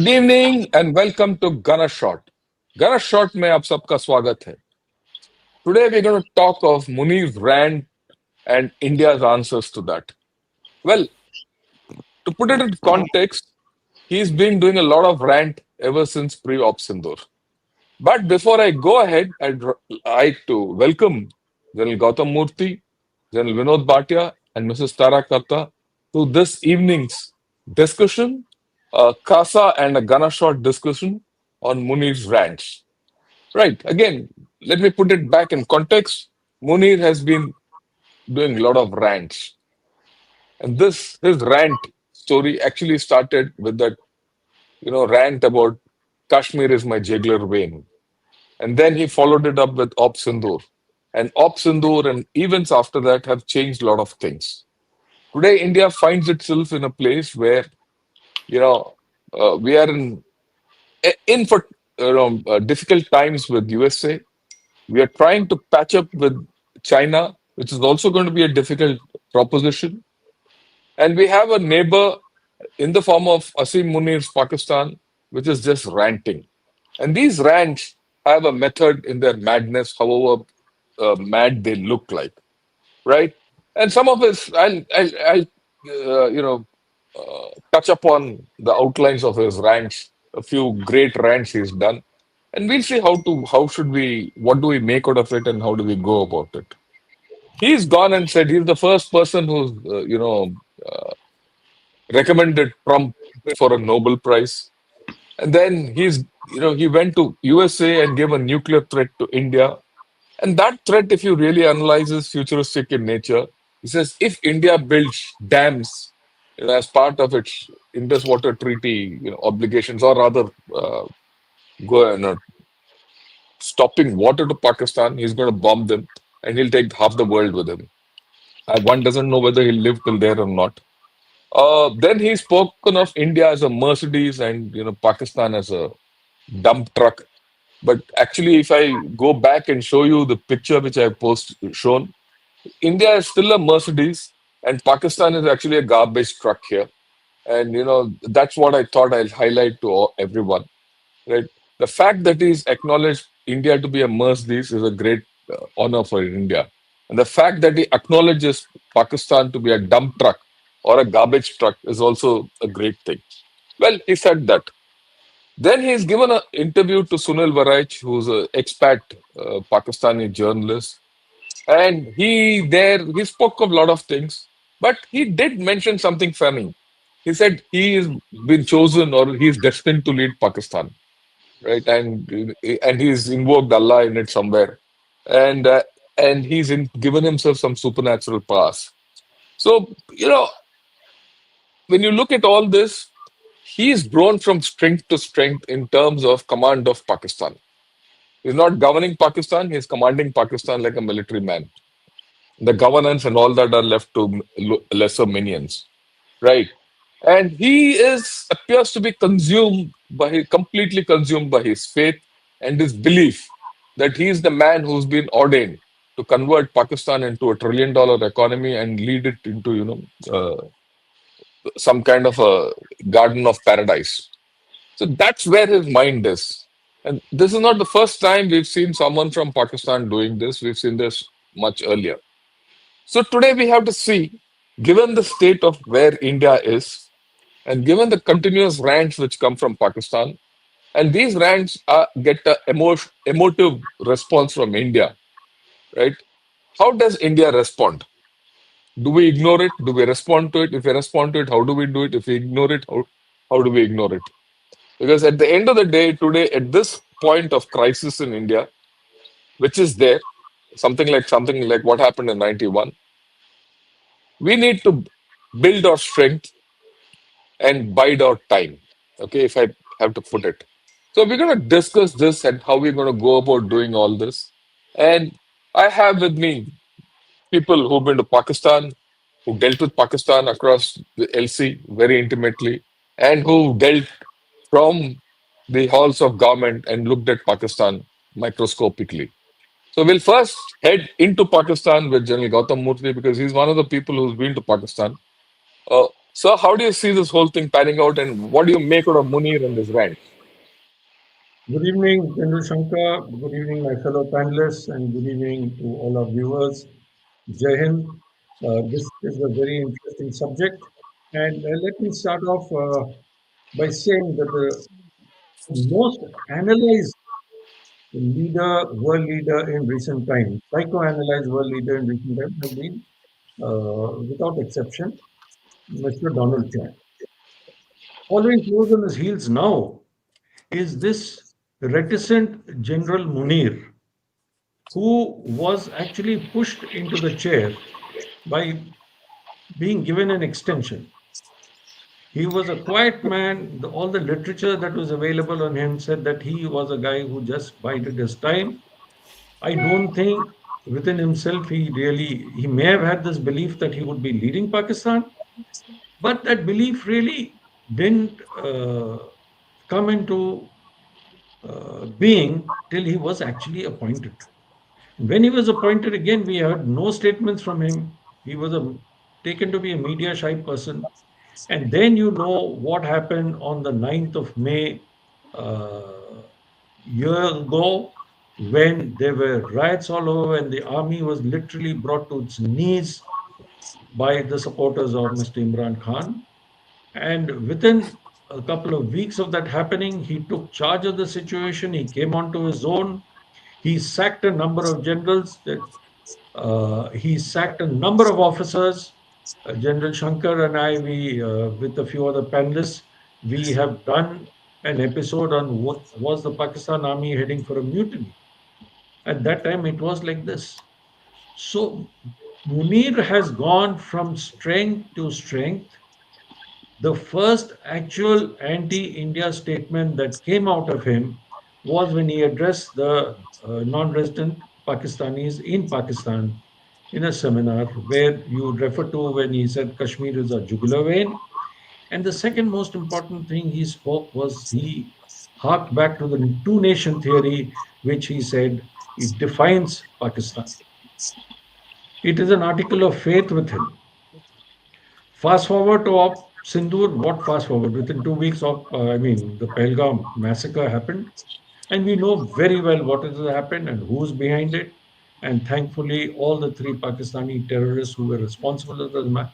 Good evening and welcome to gunner shot. Gunner shot में आप सबका स्वागत है। Today we gonna talk of Munir rant and India's answers to that. Well, to put it in context, he's been doing a lot of rant ever since pre-op Sindoor. But before I go ahead, like to welcome Gen Gautam Moorthy, Gen Vinod Bhatia, and Mrs. Tara Kartha to this evening's discussion, a Casa and a Gunner shot discussion on Munir's rants. Right, again, let me put it back in context. Munir has been doing a lot of rants. And his rant story actually started with that, rant about Kashmir is my jugular vein. And then he followed it up with Op Sindoor. And Op Sindoor and events after that have changed a lot of things. Today, India finds itself in a place where, we are in for difficult times with USA. We are trying to patch up with China, which is also going to be a difficult proposition. And we have a neighbor in the form of Asim Munir's Pakistan, which is just ranting. And these rants have a method in their madness, however mad they look like, right? And some of his, touch upon the outlines of his rants, a few great rants he's done, and we'll see what do we make out of it, and how do we go about it. He's gone and said he's the first person who's, recommended Trump for a Nobel Prize. And then he went to USA and gave a nuclear threat to India. And that threat, if you really analyze, is futuristic in nature. He says if India builds dams, as part of its Indus Water Treaty, obligations, or rather, go stopping water to Pakistan, he's going to bomb them, and he'll take half the world with him. One doesn't know whether he'll live till there or not. Then he's spoken of India as a Mercedes and Pakistan as a dump truck. But actually, if I go back and show you the picture which I shown, India is still a Mercedes and Pakistan is actually a garbage truck here. And that's what I thought I'll highlight to everyone. Right, the fact that he's acknowledged India to be a Mercedes is a great honor for India, and the fact that he acknowledges Pakistan to be a dump truck or a garbage truck is also a great thing. Well, he said that. Then he's given an interview to Sunil Varaich, who's an expat Pakistani journalist, and he spoke of a lot of things, but he did mention something funny. He said he has been chosen or he's destined to lead Pakistan, right? And he's invoked Allah in it somewhere, and given himself some supernatural powers. So when you look at all this, he's grown from strength to strength in terms of command of Pakistan. He's not governing Pakistan; he's commanding Pakistan like a military man. The governance and all that are left to lesser minions, right? And he appears to be completely consumed by his faith and his belief that he is the man who's been ordained to convert Pakistan into a $1 trillion economy and lead it into some kind of a garden of paradise. So that's where his mind is. And this is not the first time we've seen someone from Pakistan doing this. We've seen this much earlier. So today we have to see, given the state of where India is, and given the continuous rants which come from Pakistan, and these rants get an emotive response from India, right? How does India respond? Do we ignore it? Do we respond to it? If we respond to it, how do we do it? If we ignore it, how do we ignore it? Because at the end of the day, today, at this point of crisis in India, which is there, something like what happened in 91, we need to build our strength and bide our time. Okay, if I have to put it. So we're going to discuss this and how we're going to go about doing all this. And I have with me people who've been to Pakistan, who dealt with Pakistan across the LC very intimately, and who dealt from the halls of government and looked at Pakistan microscopically. So we'll first head into Pakistan with General Gautam Moorthy because he's one of the people who's been to Pakistan. So, how do you see this whole thing panning out, and what do you make out of Munir and this rant? Good evening, Gen Shankar. Good evening, my fellow panelists, and good evening to all our viewers. Jai Hind. This is a very interesting subject. And let me start off by saying that the most analyzed world leader in recent times, psychoanalyzed world leader in recent times, has been, without exception, Mr. Donald Trump. Following close on his heels now is this reticent General Munir, who was actually pushed into the chair by being given an extension. He was a quiet man. All the literature that was available on him said that he was a guy who just bided his time. I don't think within himself he may have had this belief that he would be leading Pakistan, but that belief really didn't come into being till he was actually appointed. When he was appointed again, we heard no statements from him. He was taken to be a media shy person. And then you know what happened on the 9th of May, year ago, when there were riots all over and the army was literally brought to its knees by the supporters of Mr. Imran Khan. And within a couple of weeks of that happening, he took charge of the situation. He came onto his own. He sacked a number of generals. He sacked a number of officers. General Shankar and I, with a few other panelists, we have done an episode on what was the Pakistan Army heading for a mutiny. At that time, it was like this. So Munir has gone from strength to strength. The first actual anti India statement that came out of him was when he addressed the non resident Pakistanis in Pakistan in a seminar where you refer to when he said Kashmir is a jugular vein. And the second most important thing he spoke was he harked back to the two nation theory, which he said it defines Pakistan. It is an article of faith with him. Fast forward to Sindoor, what fast forward? Within 2 weeks of, the Pahalgam massacre happened. And we know very well what has happened and who's behind it. And thankfully, all the three Pakistani terrorists who were responsible for the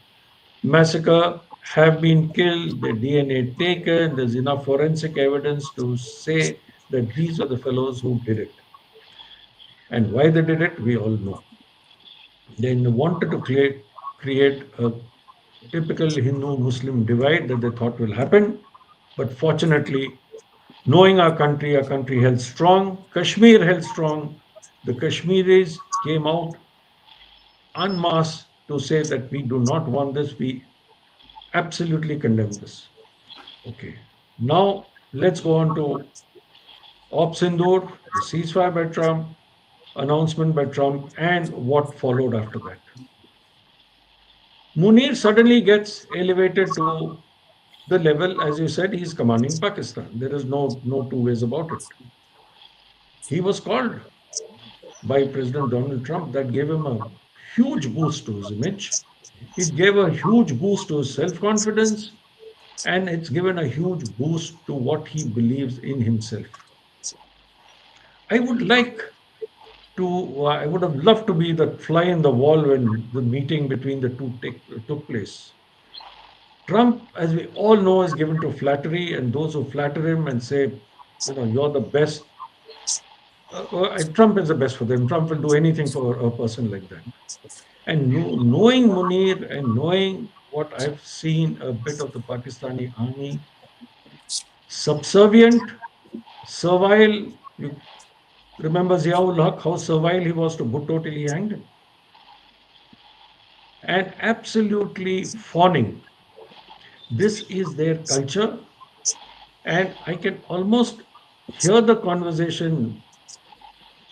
massacre have been killed, their DNA taken. There's enough forensic evidence to say that these are the fellows who did it. And why they did it, we all know. They wanted to create a typical Hindu Muslim divide that they thought will happen. But fortunately, knowing our country held strong, Kashmir held strong. The Kashmiris came out en masse to say that we do not want this, we absolutely condemn this. Okay. Now let's go on to Op Sindoor, the ceasefire by Trump, announcement by Trump, and what followed after that. Munir suddenly gets elevated to the level, as you said, he's commanding Pakistan. There is no two ways about it. He was called by President Donald Trump. That gave him a huge boost to his image. It gave a huge boost to his self confidence, and it's given a huge boost to what he believes in himself. I would like I would have loved to be the fly in the wall when the meeting between the two took place. Trump, as we all know, is given to flattery, and those who flatter him and say, you're the best. Trump is the best for them. Trump will do anything for a person like that. And knowing Munir and knowing what I've seen a bit of the Pakistani army, subservient, servile. You remember Ziaul Haq, how servile he was to Bhutto till he hanged him, and absolutely fawning. This is their culture, and I can almost hear the conversation.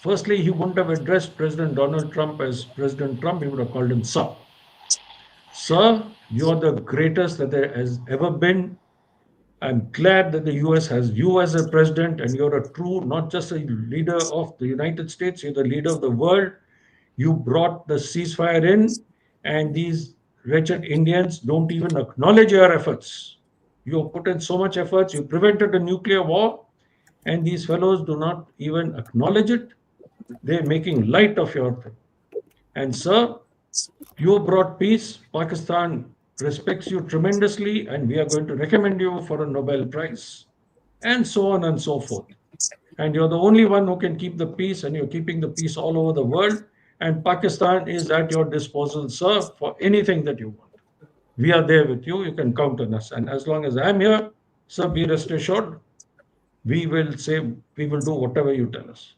Firstly, he wouldn't have addressed President Donald Trump as President Trump, he would have called him Sir. Sir, you're the greatest that there has ever been. I'm glad that the US has you as a president, and you're a true, not just a leader of the United States, you're the leader of the world. You brought the ceasefire in, and these wretched Indians don't even acknowledge your efforts. You have put in so much efforts, you prevented a nuclear war, and these fellows do not even acknowledge it. They're making light of your thing. And, sir, you brought peace. Pakistan respects you tremendously, and we are going to recommend you for a Nobel Prize, and so on and so forth. And you're the only one who can keep the peace, and you're keeping the peace all over the world. And Pakistan is at your disposal, sir, for anything that you want. We are there with you. You can count on us. And as long as I'm here, sir, be rest assured, we will do whatever you tell us.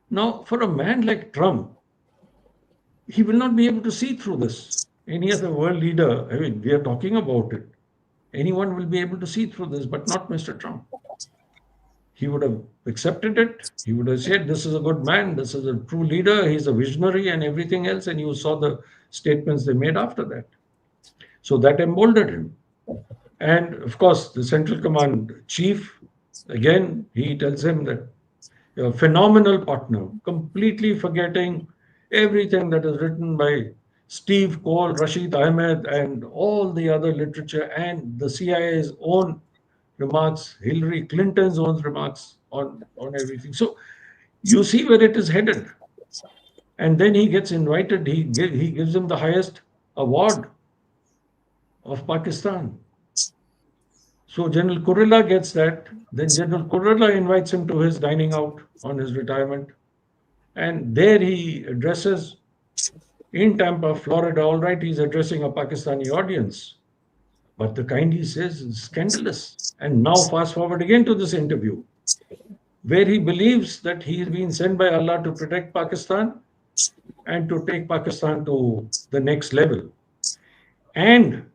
Now, for a man like Trump, he will not be able to see through this. Any other world leader, I mean, we are talking about it. Anyone will be able to see through this, but not Mr. Trump. He would have accepted it. He would have said, this is a good man, this is a true leader, he's a visionary, and everything else. And you saw the statements they made after that. So that emboldened him. And of course, the Central Command chief, again, he tells him that you're a phenomenal partner, completely forgetting everything that is written by Steve Cole, Rashid Ahmed, and all the other literature, and the CIA's own remarks, Hillary Clinton's own remarks on everything. So you see where it is headed. And then he gets invited, he gives him the highest award of Pakistan. So General Kurilla gets that. Then General Kurilla invites him to his dining out on his retirement. And there he addresses in Tampa, Florida. All right, he's addressing a Pakistani audience. But the kind he says is scandalous. And now fast forward again to this interview, where he believes that he is being sent by Allah to protect Pakistan and to take Pakistan to the next level. And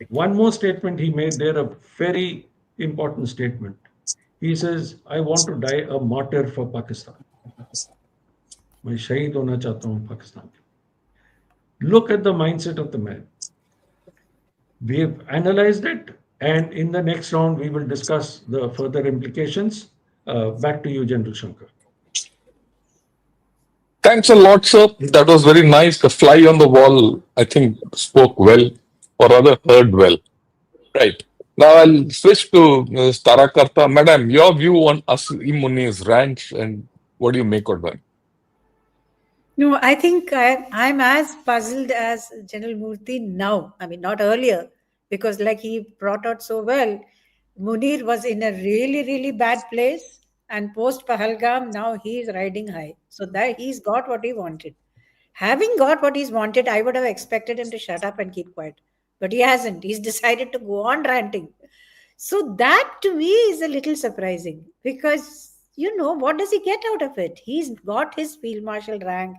one more statement he made there, a very important statement. He says, I want to die a martyr for Pakistan. मैं शहीद होना चाहता हूँ पाकिस्तान के. Look at the mindset of the man. We have analyzed it, and in the next round, we will discuss the further implications. Back to you, General Shankar. Thanks a lot, sir. That was very nice. The fly on the wall, I think, spoke well, or rather, heard well. Right. Now I'll switch to Ms. Tara Kartha. Madam, your view on Munirs Rants and what do you make of that? No, I think I'm as puzzled as General Moorthy now. I mean, not earlier, because like he brought out so well, Munir was in a really, really bad place, and post Pahalgam, now he is riding high. So that he's got what he wanted. Having got what he's wanted, I would have expected him to shut up and keep quiet. But he hasn't. He's decided to go on ranting. So that to me is a little surprising because what does he get out of it? He's got his field marshal rank.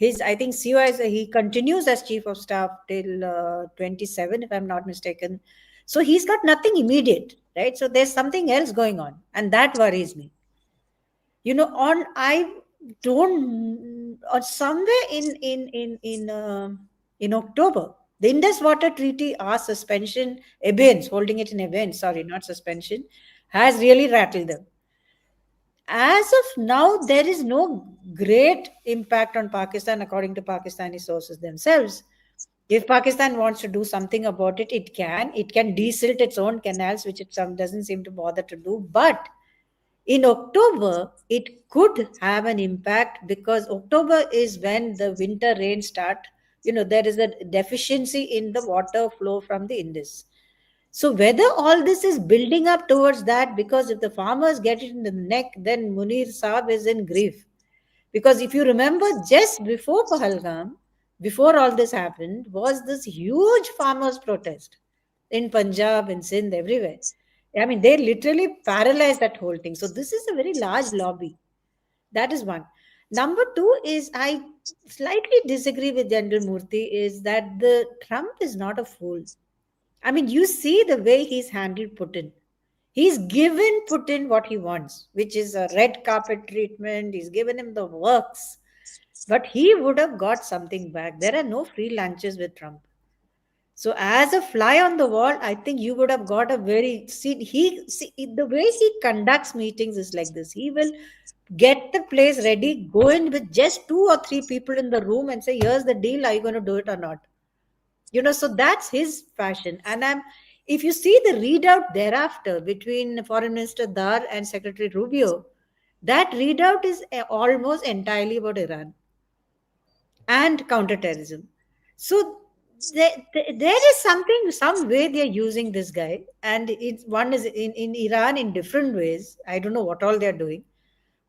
I think COS, he continues as chief of staff till 27, if I'm not mistaken. So he's got nothing immediate, right? So there's something else going on, and that worries me. I don't, or somewhere in October, the Indus Water Treaty, our suspension, abeyance, holding it in abeyance, sorry, not suspension, has really rattled them. As of now, there is no great impact on Pakistan, according to Pakistani sources themselves. If Pakistan wants to do something about it, it can. It can desilt its own canals, which it doesn't seem to bother to do. But in October, it could have an impact because October is when the winter rains start. There is a deficiency in the water flow from the Indus. So whether all this is building up towards that, because if the farmers get it in the neck, then Munir Saab is in grief. Because if you remember, just before Pahalgam, before all this happened, was this huge farmers' protest in Punjab, in Sindh, everywhere. I mean, they literally paralyzed that whole thing. So this is a very large lobby. That is one. Number two is, I slightly disagree with General Moorthy, is that the Trump is not a fool. I mean, you see the way he's handled Putin. He's given Putin what he wants, which is a red carpet treatment. He's given him the works. But he would have got something back. There are no free lunches with Trump. So as a fly on the wall, I think you would have got a very... the way he conducts meetings is like this. He will get the place ready, go in with just 2 or 3 people in the room and say, here's the deal, are you going to do it or not? So that's his fashion. And if you see the readout thereafter between Foreign Minister Dar and Secretary Rubio, that readout is almost entirely about Iran and counterterrorism. So there is something, some way they are using this guy, and one is in Iran in different ways. I don't know what all they are doing,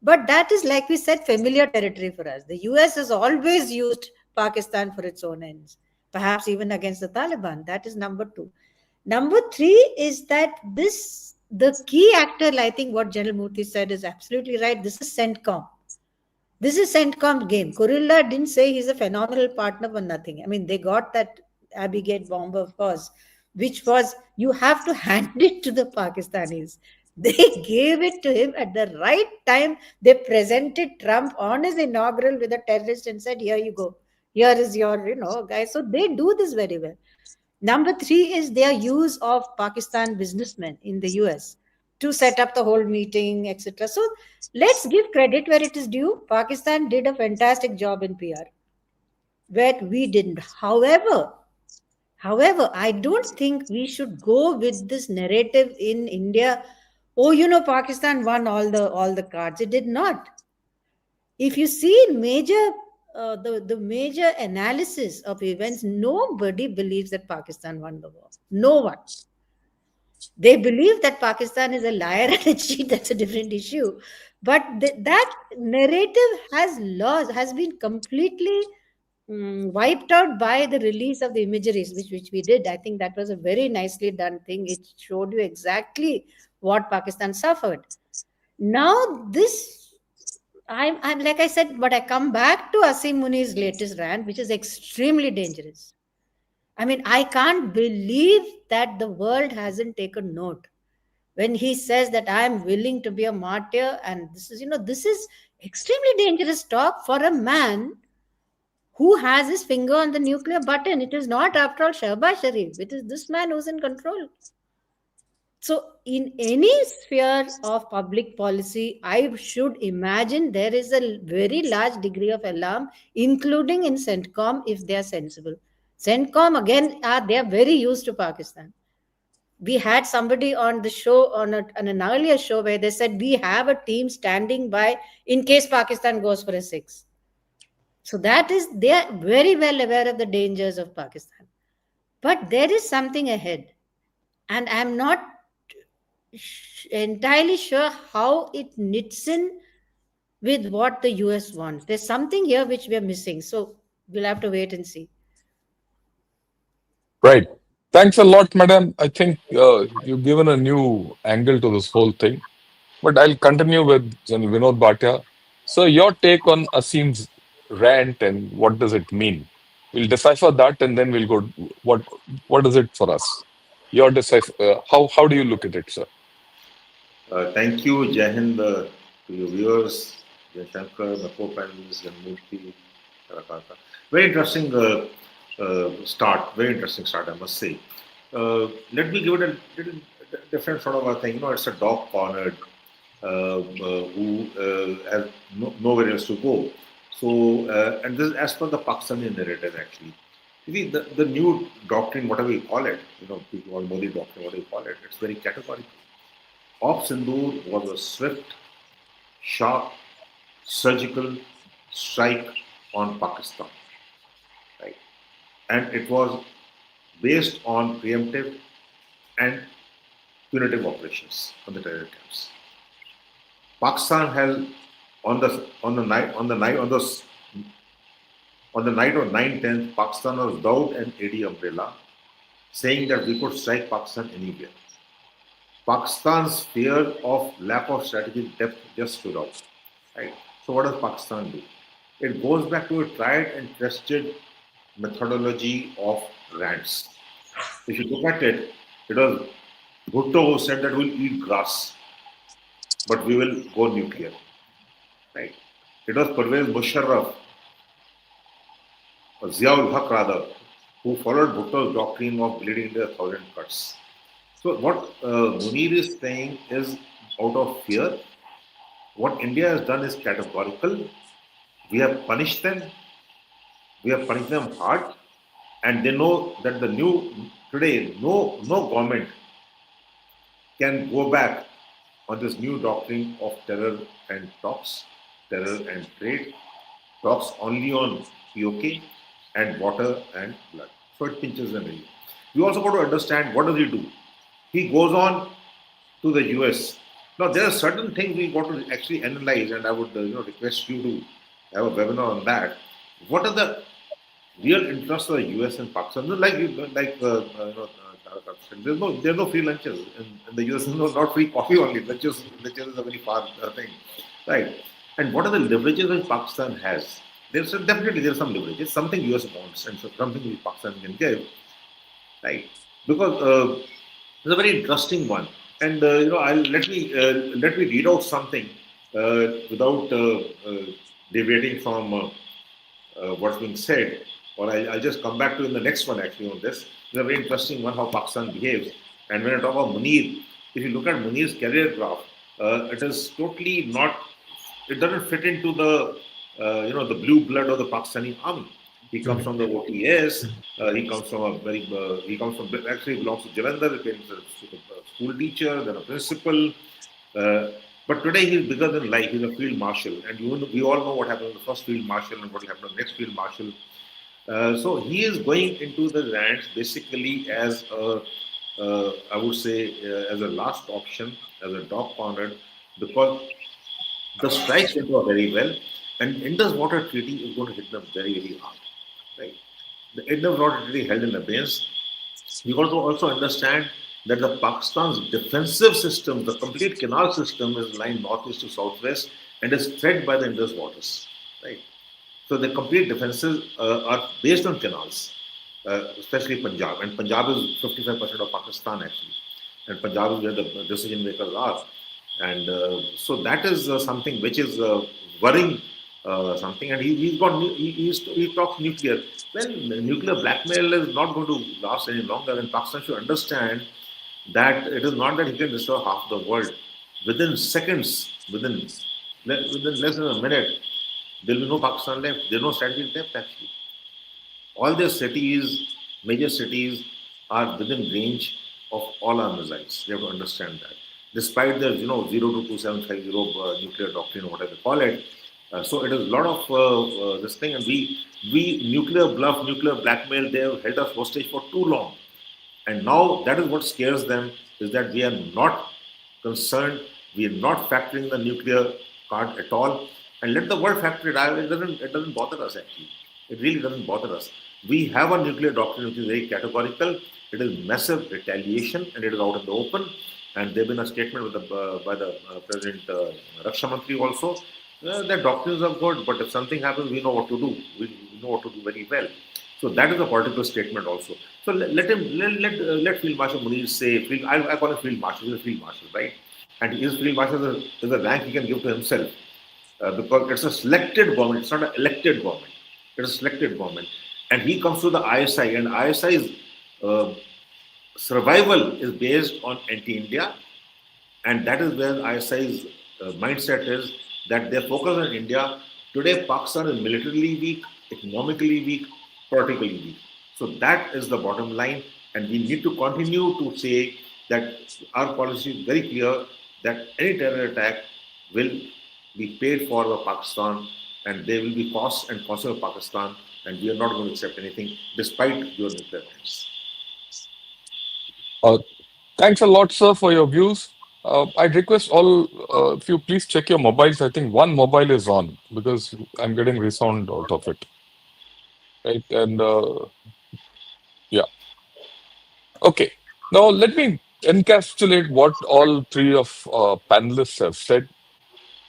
but that is, like we said, familiar territory for us. The US has always used Pakistan for its own ends, perhaps even against the Taliban. That is number two. Number three is that the key actor, I think what General Murthy said is absolutely right. This is CENTCOM. This is CENTCOM game. Kurilla didn't say he's a phenomenal partner for nothing. I mean, they got that Abigail bomber, of course, which was, you have to hand it to the Pakistanis. They gave it to him at the right time. They presented Trump on his inaugural with a terrorist and said, here you go. Here is your, guys. So they do this very well. Number three is their use of Pakistan businessmen in the US to set up the whole meeting, etc. So let's give credit where it is due. Pakistan did a fantastic job in PR, where we didn't. However, I don't think we should go with this narrative in India. Oh, Pakistan won all the cards. It did not. If you see the major analysis of events, nobody believes that Pakistan won the war. No one. They believe that Pakistan is a liar and a cheat. That's a different issue. But that narrative has been completely wiped out by the release of the imageries, which we did. I think that was a very nicely done thing. It showed you exactly what Pakistan suffered. Now, I'm like I said, but I come back to Asim Muni's latest rant, which is extremely dangerous. I mean, I can't believe that the world hasn't taken note when he says that I am willing to be a martyr. And this is extremely dangerous talk for a man who has his finger on the nuclear button. It is not, after all, Shahbaz Sharif. It is this man who's in control. So, in any sphere of public policy, I should imagine there is a very large degree of alarm, including in CENTCOM, if they are sensible. CENTCOM, again, they are very used to Pakistan. We had somebody on the show, on an earlier show, where they said we have a team standing by in case Pakistan goes for a six. So they are very well aware of the dangers of Pakistan. But there is something ahead. And I'm not entirely sure how it knits in with what the US wants. There's something here which we are missing. So we'll have to wait and see. Right. Thanks a lot, madam. I think you've given a new angle to this whole thing. But I'll continue with Gen Vinod Bhatia. So, your take on Asim's rant and what does it mean? We'll decipher that and then we'll go. What is it for us? Your decipher. How do you look at it, sir? Thank you, Jai Hind, to your viewers, Gen Shankar, the co-panelists, Gen Moorthy, Tara Kartha. Very interesting start. Very interesting start, I must say. Let me give it a little different sort of a thing. It's a dog cornered who has nowhere else to go. So, and this is as per the Pakistani narrative, actually. You see, the new doctrine, whatever you call it, people call Modi doctrine, whatever you call it, it's very categorical. Op Sindoor was a swift, sharp, surgical strike on Pakistan, right? And it was based on preemptive and punitive operations on the terror camps. Pakistan held on the night of 9/10, Pakistan was Daud and AD umbrella, saying that we could strike Pakistan anywhere. Pakistan's fear of lack of strategic depth just stood out. Right? So what does Pakistan do? It goes back to a tried and tested methodology of rants. If you look at it, it was Bhutto who said that we'll eat grass, but we will go nuclear. Right? It was Pervez Musharraf, or Ziaul Haq rather, who followed Bhutto's doctrine of bleeding into 1,000 cuts. So what Munir is saying is, out of fear, what India has done is categorical. We have punished them. We have punished them hard. and they know that the new today no government can go back on this new doctrine of terror and talks, terror and trade, talks only on POK and water and blood. So it pinches them really. You also got to understand what does he do? He goes on to the US. Now there are certain things we got to actually analyze, and I would request you to have a webinar on that. What are the real interests of the US and Pakistan? Tara Kartha said, there's no free lunches in the US. No, not free coffee only. Lunches is a very far thing, right? And what are the leverages that Pakistan has? There's some leverages. Something US wants, and so something which Pakistan can give, right? Because it's a very interesting one. And I'll let me read out something without deviating from what's being said, or I'll just come back to in the next one actually on this. It's a very interesting one how Pakistan behaves. And when I talk about Munir, if you look at Munir's career graph, it is totally not. It doesn't fit into the the blue blood of the Pakistani army. He comes from the OTS. He comes from a very. He comes from actually belongs to Jalandhar. He is a school teacher, then a principal. Uh, but today he's bigger than life. He's a field marshal, and we all know what happened to the first field marshal and what will happen to the next field marshal. So he is going into the ranks basically as a, I would say, as a last option, as a dog cornered, because the strikes went over very well, and Indus Water Treaty is going to hit them very, very hard. Right? The Indus Water Treaty held in abeyance. We got to also understand that the Pakistan's defensive system, the complete canal system, is lying northeast to southwest and is fed by the Indus waters. Right. So the complete defenses are based on canals, especially Punjab, and Punjab is 55% of Pakistan actually, and Punjab is where the decision makers are, and so that is something which is worrying something. And he talks nuclear. Well, nuclear blackmail is not going to last any longer, and Pakistan should understand that it is not that he can destroy half the world within seconds, within less than a minute. There will be no Pakistan left. There is no strategy left actually. All their cities, major cities, are within range of all our missiles. You have to understand that. Despite the 0 to 2750 nuclear doctrine or whatever they call it, so it is a lot of this thing, and we nuclear bluff, nuclear blackmail. They have held us hostage for too long, and now that is what scares them, is that we are not concerned. We are not factoring the nuclear card at all, and let the world factor it out. It doesn't bother us actually. It really doesn't bother us. We have a nuclear doctrine which is very categorical. It is massive retaliation, and it is out in the open. And there's been a statement with by the President Raksha Mantri also. Their doctrines are good, but if something happens, we know what to do. We know what to do very well. So that is a political statement also. So let Field Marshal Munirs say. I call him Field Marshal. He's a Field Marshal, right? And his Field Marshal is a rank he can give to himself, because it's a selected government. It's not an elected government. It's a selected government, and he comes to the ISI, and ISI's survival is based on anti-India, and that is where ISI's mindset is, that they focus on India. Today, Pakistan is militarily weak, economically weak, politically weak. So that is the bottom line, and we need to continue to say that our policy is very clear that any terror attack will be paid for by Pakistan, and there will be costs and costs of Pakistan, and we are not going to accept anything despite your nuclear threats. Uh, Thanks a lot, sir, for your views. I'd request all, if you please check your mobiles. I think one mobile is on because I'm getting resound out of it. Right. And yeah. Okay. Now, let me encapsulate what all three of panelists have said.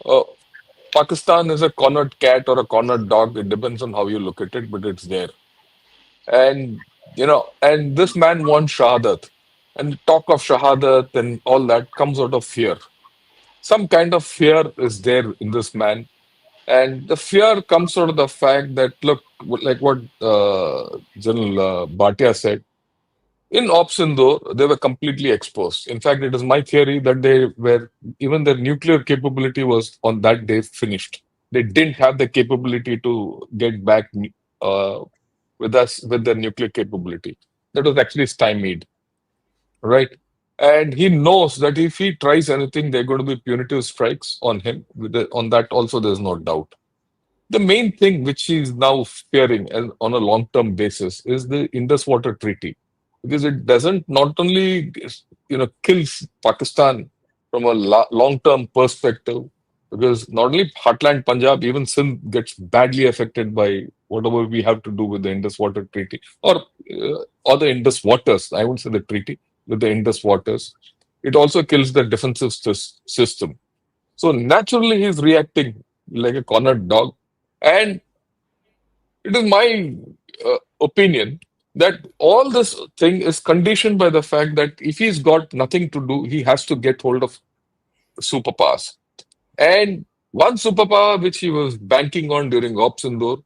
Uh, Pakistan is a cornered cat or a cornered dog. It depends on how you look at it, but it's there. And, and this man wants Shahadat. And talk of Shahadat and all that comes out of fear. Some kind of fear is there in this man. And the fear comes out of the fact that, look, like what General Bhatia said, in Ops Indore, they were completely exposed. In fact, it is my theory that even their nuclear capability was on that day finished. They didn't have the capability to get back. Uh, with us with their nuclear capability. That was actually stymied, right? And he knows that if he tries anything, there are going to be punitive strikes on him. On that, also, there's no doubt. The main thing which he is now fearing and on a long-term basis is the Indus Water Treaty, because it doesn't not only kills Pakistan from a long-term perspective, because not only Heartland Punjab, even Sindh gets badly affected by whatever we have to do with the Indus Water Treaty or the Indus Waters. I won't say the treaty with the Indus Waters. It also kills the defensive system. So naturally, he's reacting like a cornered dog. And it is my opinion that all this thing is conditioned by the fact that if he's got nothing to do, he has to get hold of superpowers. And one superpower which he was banking on during Ops Indore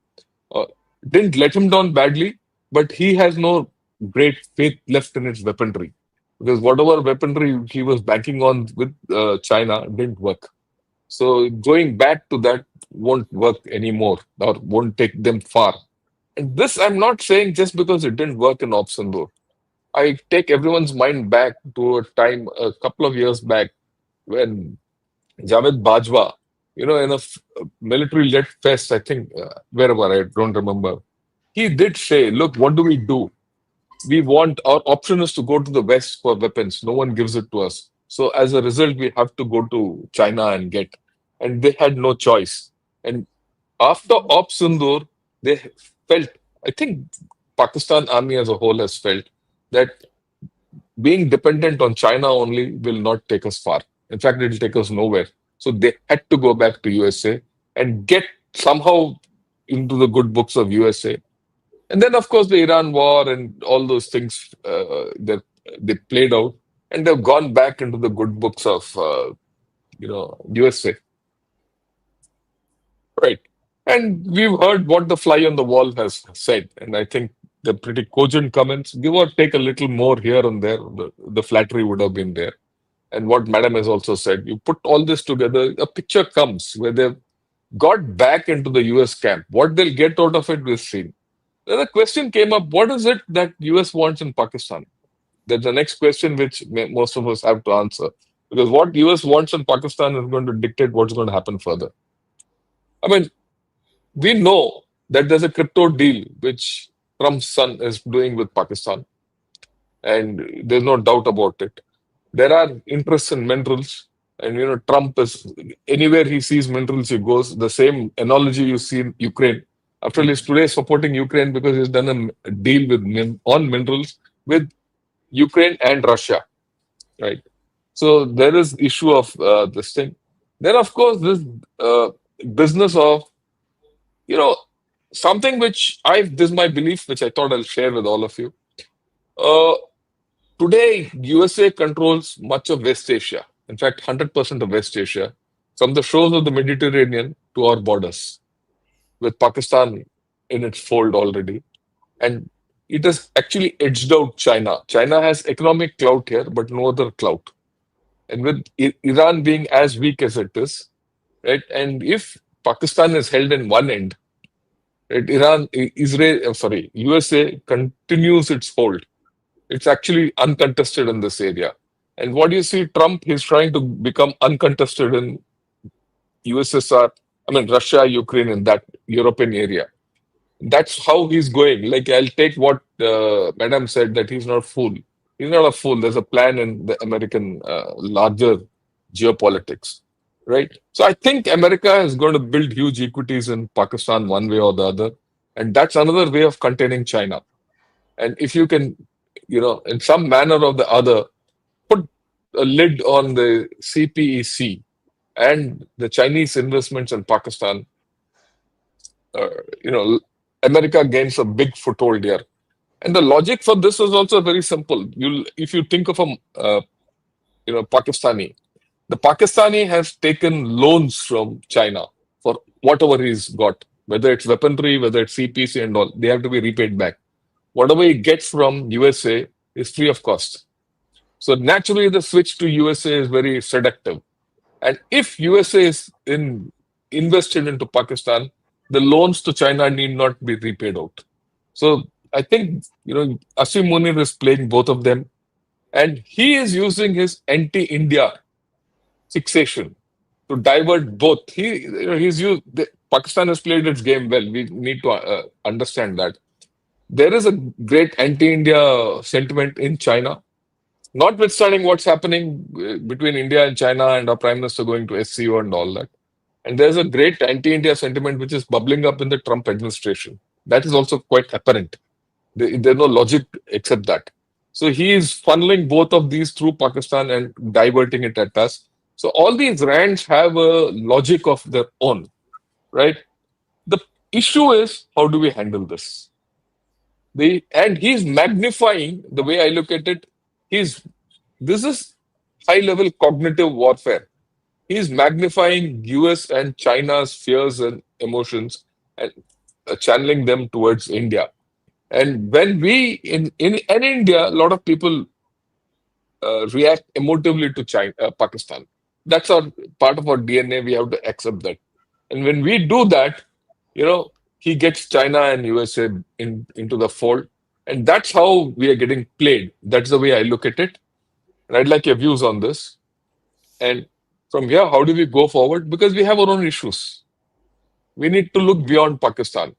uh, didn't let him down badly, but he has no great faith left in its weaponry. Because whatever weaponry he was banking on with China didn't work. So going back to that won't work anymore or won't take them far. And this I'm not saying just because it didn't work in Ops Indore. I take everyone's mind back to a time a couple of years back when Javed Bajwa, in a military-led fest, I think, wherever, I don't remember, he did say, look, what do? Our option is to go to the West for weapons. No one gives it to us. So as a result, we have to go to China and get. And they had no choice. And after Ops Sindoor, they felt, I think Pakistan army as a whole has felt that being dependent on China only will not take us far. In fact, it will take us nowhere. So they had to go back to USA and get somehow into the good books of USA. And then, of course, the Iran war and all those things that they played out, and they've gone back into the good books of USA, right? And we've heard what the fly on the wall has said, and I think they're pretty cogent comments. Give or take a little more here and there, the flattery would have been there. And what Madam has also said, you put all this together, a picture comes where they've got back into the US camp. What they'll get out of it, we've seen. Then the question came up, what is it that US wants in Pakistan? That's the next question which most of us have to answer. Because what US wants in Pakistan is going to dictate what's going to happen further. I mean, we know that there's a crypto deal which Trump's son is doing with Pakistan. And there's no doubt about it. There are interests in minerals. And, Trump is, anywhere he sees minerals, he goes. The same analogy you see in Ukraine. After all, he's today supporting Ukraine because he's done a deal on minerals with Ukraine and Russia, right? So there is issue of this thing. Then, of course, this business of, something which this is my belief, which I thought I'll share with all of you. Today, USA controls much of West Asia. In fact, 100% of West Asia, from the shores of the Mediterranean to our borders, with Pakistan in its fold already. And it has actually edged out China. China has economic clout here, but no other clout. And with Iran being as weak as it is, right? And if Pakistan is held in one end, right, USA continues its hold. It's actually uncontested in this area. And what do you see? Trump, he's trying to become uncontested in Russia, Ukraine, in that European area. That's how he's going. Like, I'll take what Madam said, that he's not a fool. He's not a fool. There's a plan in the American larger geopolitics, right? So I think America is going to build huge equities in Pakistan one way or the other. And that's another way of containing China. And if you can, in some manner or the other, put a lid on the CPEC and the Chinese investments in Pakistan, America gains a big foothold here. And the logic for this is also very simple. If you think of a Pakistani, the Pakistani has taken loans from China for whatever he's got, whether it's weaponry, whether it's CPC and all, they have to be repaid back. Whatever he gets from USA is free of cost. So naturally, the switch to USA is very seductive. And if USA is invested into Pakistan, the loans to China need not be repaid out. So I think, Asim Munir is playing both of them, and he is using his anti-India fixation to divert both. He's used Pakistan has played its game well. We need to understand that there is a great anti-India sentiment in China, notwithstanding what's happening between India and China and our Prime Minister going to SCO and all that. And there's a great anti-India sentiment which is bubbling up in the Trump administration. That is also quite apparent. There's no logic except that. So he is funneling both of these through Pakistan and diverting it at us. So all these rants have a logic of their own, right? The issue is, how do we handle this? And he's magnifying, the way I look at it. This is high level cognitive warfare. He's magnifying US and China's fears and emotions and channeling them towards India. And when we in India, a lot of people react emotively to Pakistan. That's our part of our DNA. We have to accept that. And when we do that, he gets China and USA into the fold, and that's how we are getting played. That's the way I look at it. And I'd like your views on this. And from here, how do we go forward? Because we have our own issues. We need to look beyond Pakistan.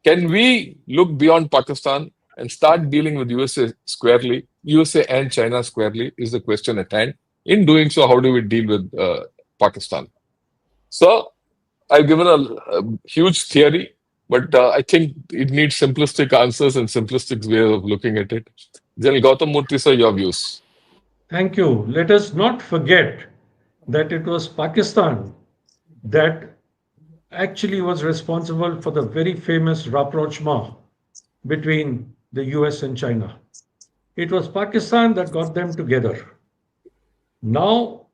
Can we look beyond Pakistan and start dealing with USA squarely? USA and China squarely is the question at hand. In doing so, how do we deal with Pakistan? So I've given a huge theory, but I think it needs simplistic answers and simplistic way of looking at it. Gen Gautam Moorthy, sir, your views. Thank you. Let us not forget that it was Pakistan that actually was responsible for the very famous rapprochement between the US and China. It was Pakistan that got them together. Now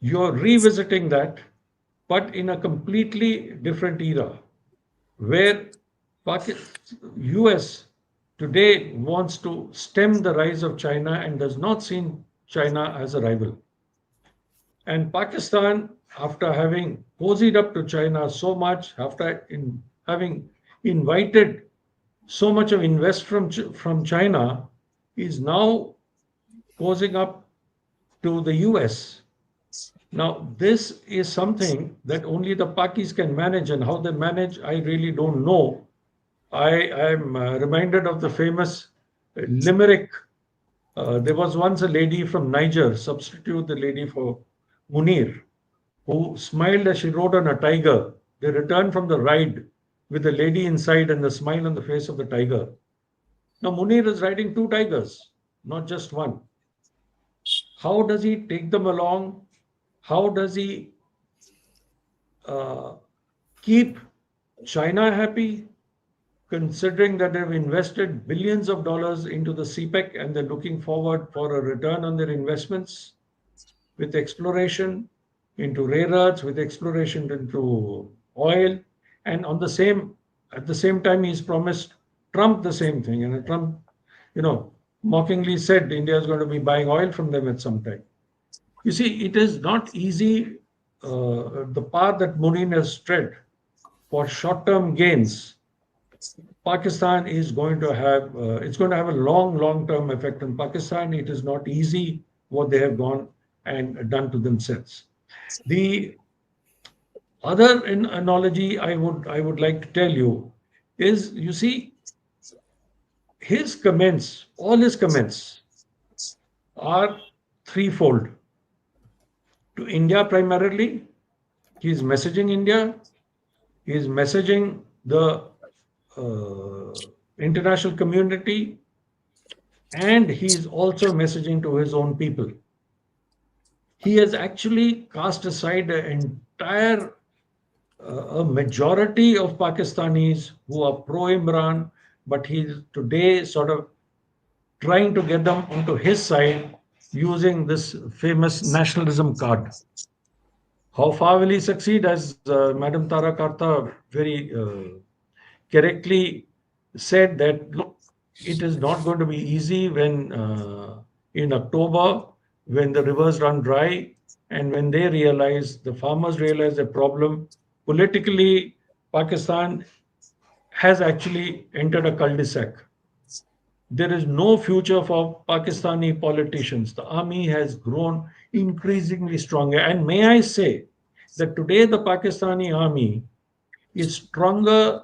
you're revisiting that, but in a completely different era where US today wants to stem the rise of China and does not see China as a rival. And Pakistan, after having cozied up to China so much, after having invited so much of invest from China, is now cozying up to the US. Now, this is something that only the Pakis can manage, and how they manage, I really don't know. I am reminded of the famous limerick. There was once a lady from Niger, substitute the lady for Munir, who smiled as she rode on a tiger. They returned from the ride with the lady inside and the smile on the face of the tiger. Now, Munir is riding two tigers, not just one. How does he take them along? How does he uh, keep China happy, considering that they've invested billions of dollars into the CPEC and they're looking forward for a return on their investments with exploration into rare earths, with exploration into oil, and at the same time, he's promised Trump the same thing, and Trump, you know, mockingly said India is going to be buying oil from them at some time. You see, it is not easy. The path that Mureen has tread for short-term gains, Pakistan is going to have it's going to have a long-term effect on Pakistan. It is not easy what they have gone and done to themselves. The other analogy I would like to tell you is, you see, all his comments are threefold. To India primarily, he is messaging India, he is messaging the international community, and he is also messaging to his own people. He has actually cast aside an entire a majority of Pakistanis who are pro Imran, but he's today sort of trying to get them onto his side using this famous nationalism card. How far will he succeed? As Madam Tara Kartha very correctly said, that look, it is not going to be easy when in October, when the rivers run dry and when the farmers realize the problem. Politically, Pakistan has actually entered a cul-de-sac. there is no future for Pakistani politicians. The army has grown increasingly stronger. And may I say that today the Pakistani army is stronger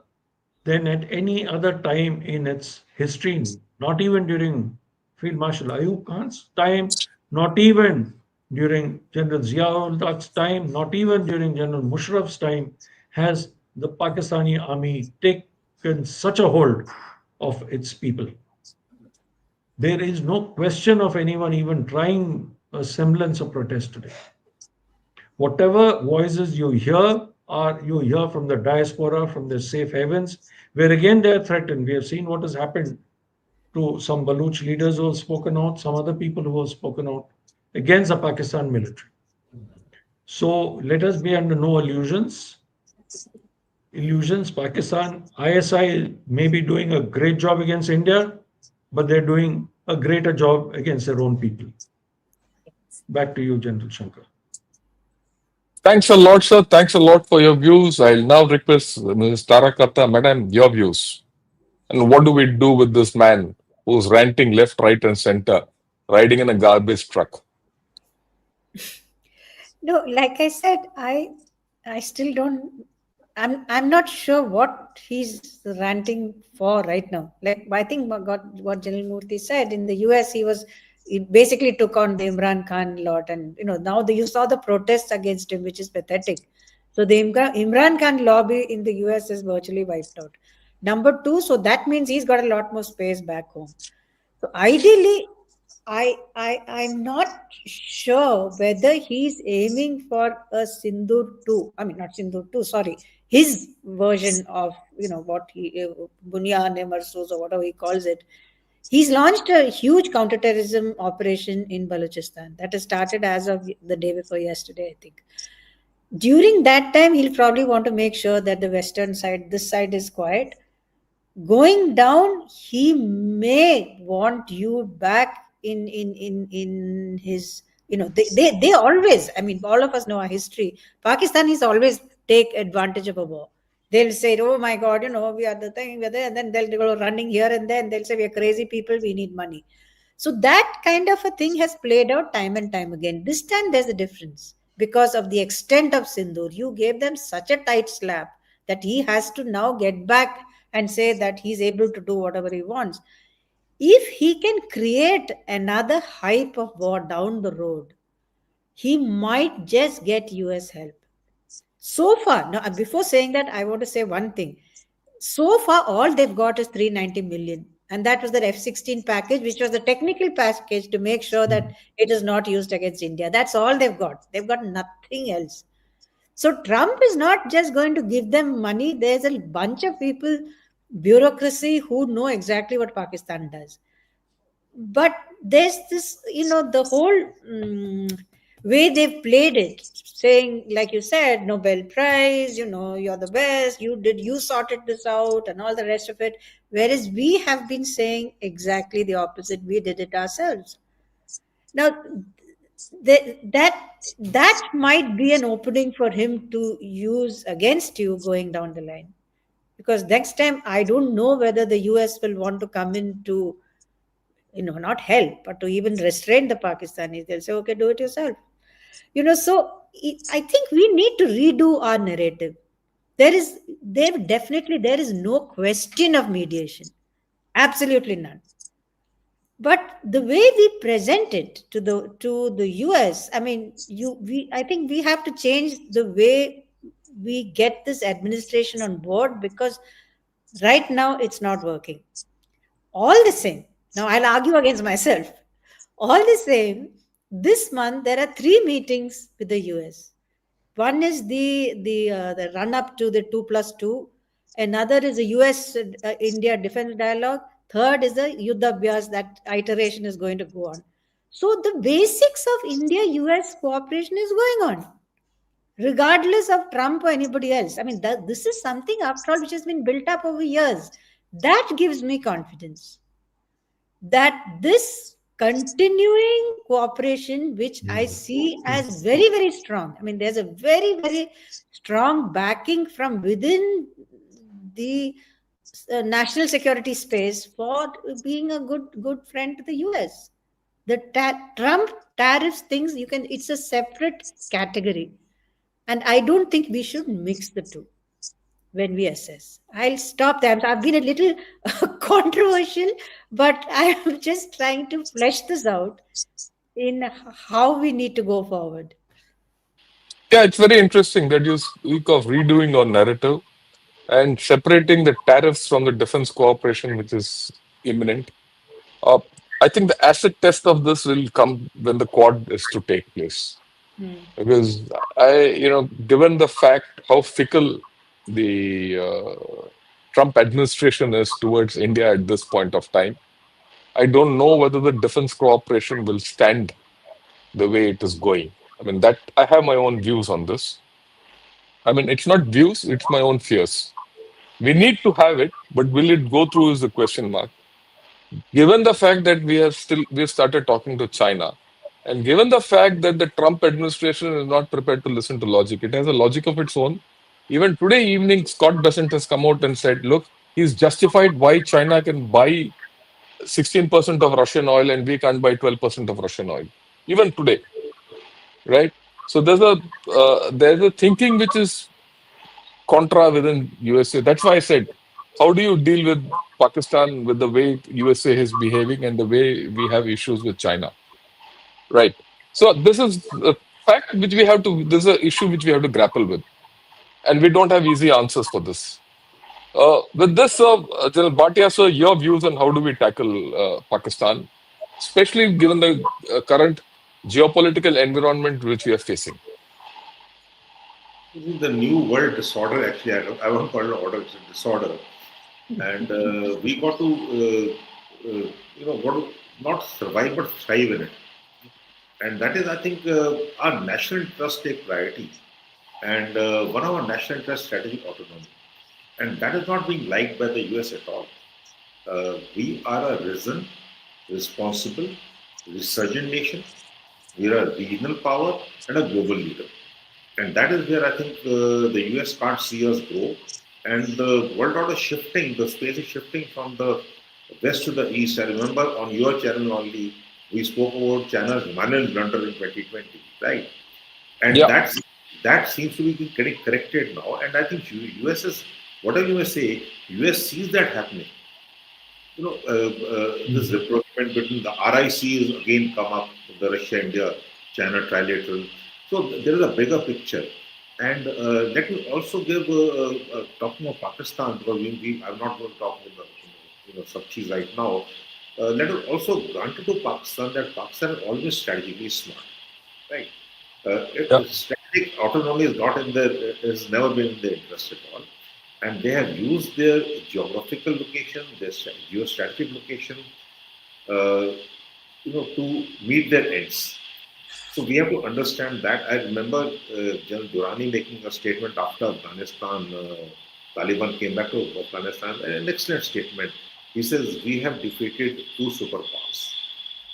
than at any other time in its history, not even during Field Marshal Ayub Khan's time, not even during General Ziaul Haq's time, not even during General Musharraf's time, has the Pakistani army taken such a hold of its people. There is no question of anyone even trying a semblance of protest today. Whatever voices you hear are you hear from the diaspora, from the safe havens, where again they are threatened. We have seen what has happened to some Baluch leaders who have spoken out, some other people who have spoken out against the Pakistan military. So let us be under no illusions. Pakistan, ISI may be doing a great job against India, but they're doing a greater job against their own people. Back to you, General Shankar. Thanks a lot, sir. Thanks a lot for your views. I'll now request Ms. Tara Kartha, madam, your views. And what do we do with this man who's ranting left, right, and center, riding in a garbage truck? No, like I said, I still don't. I'm not sure what he's ranting for right now. Like I think what General Moorthy said in the US, he basically took on the Imran Khan lot, and now you saw the protests against him, which is pathetic. So the Imran Khan lobby in the US is virtually wiped out. Number two, so that means he's got a lot more space back home. So ideally, I'm not sure whether he's aiming for a Sindoor 2. I mean, not Sindoor 2, sorry. His version of, what he, Bunyan Emersos or whatever he calls it. He's launched a huge counterterrorism operation in Balochistan that has started as of the day before yesterday, I think. During that time, he'll probably want to make sure that the western side, this side is quiet. Going down, he may want you back in his, they always, I mean, all of us know our history. Pakistanis always take advantage of a war. They'll say, oh my God, we are the thing, we're there, and then they'll go running here and then they'll say, we're crazy people, we need money. So that kind of a thing has played out time and time again. This time there's a difference because of the extent of Sindoor. You gave them such a tight slap that he has to now get back and say that he's able to do whatever he wants. If he can create another hype of war down the road, he might just get US help. So far, now before saying that, I want to say one thing. So far, all they've got is 390 million. And that was the F-16 package, which was the technical package to make sure that it is not used against India. That's all they've got. They've got nothing else. So Trump is not just going to give them money. There's a bunch of people, bureaucracy, who know exactly what Pakistan does. But there's this, the whole way they've played it, saying, like you said, Nobel Prize, you're the best, you sorted this out and all the rest of it. Whereas we have been saying exactly the opposite. We did it ourselves. Now, that might be an opening for him to use against you going down the line, because next time I don't know whether the US will want to come in to not help but to even restrain the Pakistanis. They'll say, okay, do it yourself. So I think we need to redo our narrative. There is no question of mediation, absolutely none. But the way we present it to the US, I mean, I think we have to change the way we get this administration on board, because right now it's not working. All the same, now I'll argue against myself. All the same, this month there are 3 meetings with the US. One is the run up to the 2+2. Another is the US India defense dialogue. Third is the Yuddha Abhyas. That iteration is going to go on. So the basics of India US cooperation is going on, regardless of Trump or anybody else. I mean, this is something, after all, which has been built up over years. That gives me confidence that this continuing cooperation, which I see as very, very strong. I mean, there's a very, very strong backing from within the national security space for being a good friend to the US. The Trump tariffs things you can, it's a separate category, and I don't think we should mix the two when we assess. I'll stop there. I've been a little controversial, but I am just trying to flesh this out in how we need to go forward. Yeah, it's very interesting that you speak of redoing our narrative and separating the tariffs from the defense cooperation, which is imminent. Uh, I think the acid test of this will come when the Quad is to take place. Hmm. Because given the fact how fickle the Trump administration is towards India at this point of time, I don't know whether the defense cooperation will stand the way it is going. I mean, that I have my own views on this. I mean, it's not views, it's my own fears. We need to have it, but will it go through is the question mark. Given the fact that we've started talking to China, and given the fact that the Trump administration is not prepared to listen to logic, it has a logic of its own. Even today evening, Scott Bessent has come out and said, look, he's justified why China can buy 16% of Russian oil and we can't buy 12% of Russian oil. Even today, right? So there's a thinking which is contra within USA. That's why I said, how do you deal with Pakistan with the way USA is behaving and the way we have issues with China? Right. So this is a fact which we have to, this is an issue which we have to grapple with. And we don't have easy answers for this. With this, General Bhatia, sir, your views on how do we tackle Pakistan, especially given the current geopolitical environment which we are facing? This is the new world disorder, actually. I won't call it an order, it's a disorder. And we got to, got to not survive but thrive in it. And that is, I think, our national interest take priority. And one of our national interest strategic autonomy. And that is not being liked by the US at all. We are a risen, responsible, resurgent nation. We are a regional power and a global leader. And that is where I think the US can't see us grow. And the world order is shifting, the space is shifting from the west to the east. I remember on your channel only, we spoke about China's Manil blunder in 2020, right? And Yeah. that seems to be getting corrected now. And I think US is, whatever you may say, US sees that happening. This rapprochement between the RIC is again come up, the Russia, India, China trilateral. So there is a bigger picture. And let me also give, talking of Pakistan, because I'm not going to talk about Sabchi right now. Let us also grant it to Pakistan that Pakistan is always strategically smart, right? Yeah. Strategic autonomy is not in their, has never been in their interest at all. And they have used their geographical location, their geostrategic location, to meet their ends. So we have to understand that. I remember General Durrani making a statement after Afghanistan, Taliban came back to Afghanistan, an excellent statement. He says, we have defeated two superpowers.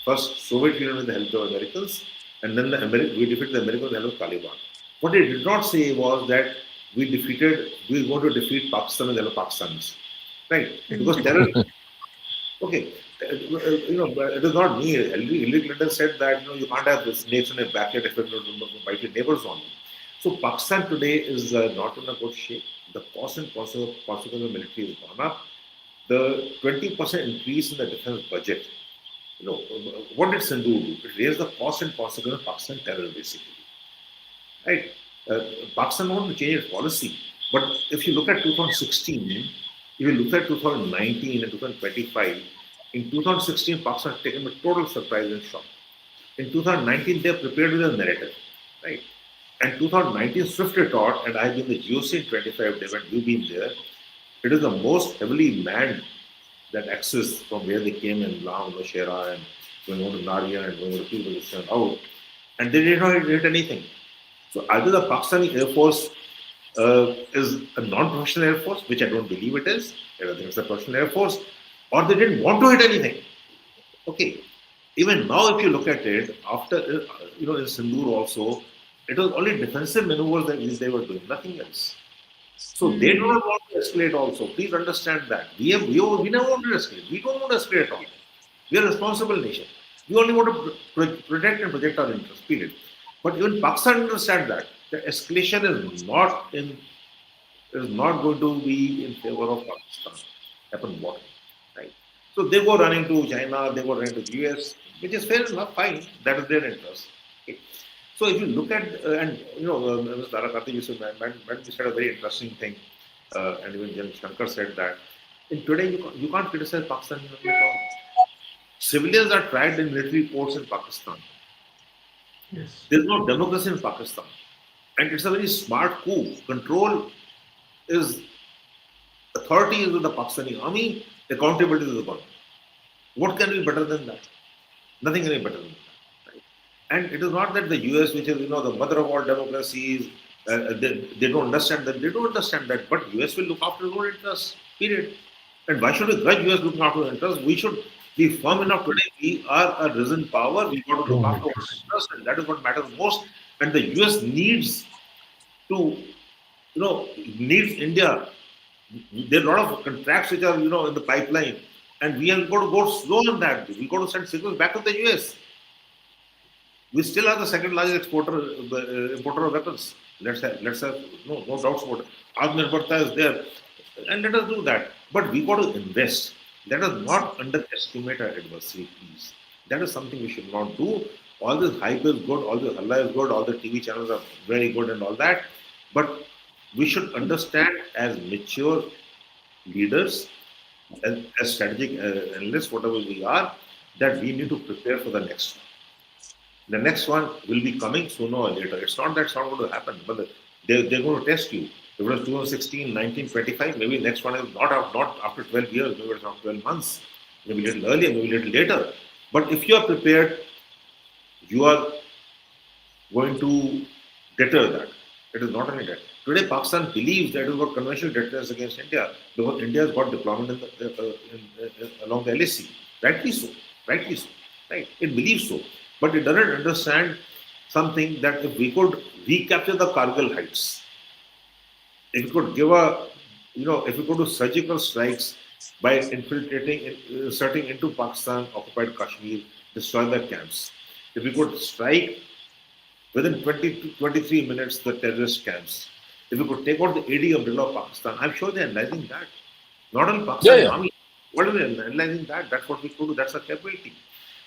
First, Soviet Union with the help of Americans, and then we defeated the Americans with the help of Taliban. What he did not say was that we were going to defeat Pakistan with the help of Pakistanis. Right? Because terror, okay, it is not me. Hillary Clinton said that you can't have snakes in a backyard if you bite your neighbors only. So Pakistan today is not in a good shape. The cost and consequence of the military has gone up. The 20% increase in the defense budget. What did Sindhu do? It raised the cost and consequence of Pakistan terror, basically. Right? Pakistan wanted to change its policy. But if you look at 2016, if you look at 2019 and 2025, in 2016, Pakistan has taken a total surprise and shock. In 2019, they are prepared with a narrative, right? And 2019 swift retort, and I've been the GOC in 25 days, and you've been there. It is the most heavily manned that access from where they came in Lam, Nashera, and going over to Naria and going over to Pakistan out, and they did not hit anything. So either the Pakistani Air Force is a non-professional Air Force, which I don't believe it is. I think it's a professional Air Force, or they didn't want to hit anything. Okay. Even now, if you look at it, after, in Sindoor also, it was only defensive maneuvers that they were doing, nothing else. So they do not want to escalate also. Please understand that. We never want to escalate. We don't want to escalate at all. We are a responsible nation. We only want to protect and protect our interests, period. But even Pakistan understand that the escalation is not going to be in favor of Pakistan. Happen what? Right. So they go running to China, they go running to the US, which is fair enough, fine. That is their interest. Okay. So if you look at, and Ms. Tara Kartha used to said a very interesting thing, and even Gen Shankar said that in today you can't criticize Pakistan at all. Civilians are tried in military courts in Pakistan. Yes. There's no democracy in Pakistan. And it's a very smart coup. Control is authority is with the Pakistani army, accountability is with the government. What can be better than that? Nothing can be better than that. Right? And it is not that the US, which is the mother of all democracies, they don't understand that. They don't understand that. But US will look after its own interests. Period. And why should we grudge US looking after our interests? We should be firm enough today. We are a risen power. We got to look Own after our interests. interests, and that is what matters most. And the US needs to, needs India. There are a lot of contracts which are, in the pipeline, and we have got to go slow on that. We got to send signals back to the US. We still are the second largest importer of weapons. Let's have no doubts about it. Atmanirbharta is there, and let us do that. But we got to invest. Let us not underestimate our adversary, please. That is something we should not do. All this hype is good, all this halla is good, all the TV channels are very good and all that. But we should understand as mature leaders, as strategic analysts, whatever we are, that we need to prepare for the next one. The next one will be coming sooner or later. It's not that it's not going to happen, but they're going to test you. If it was 2016, 1925, maybe next one is not after 12 years, maybe it's after 12 months, maybe a little earlier, maybe a little later. But if you are prepared, you are going to deter that. It is not only that. Today, Pakistan believes that it has got conventional deterrence against India because India has got deployment along the LAC. Rightly so. Rightly so. Right? It believes so. But it doesn't understand something that if we could recapture the Kargil heights, if we could if we could do surgical strikes by infiltrating, inserting into Pakistan, occupied Kashmir, destroy their camps, if we could strike within 20 to 23 minutes the terrorist camps, if we could take out the AD umbrella of Pakistan, I'm sure they're analyzing that. Not only Yeah, Pakistani yeah. army, what are they analyzing that? That's what we could do, that's our capability.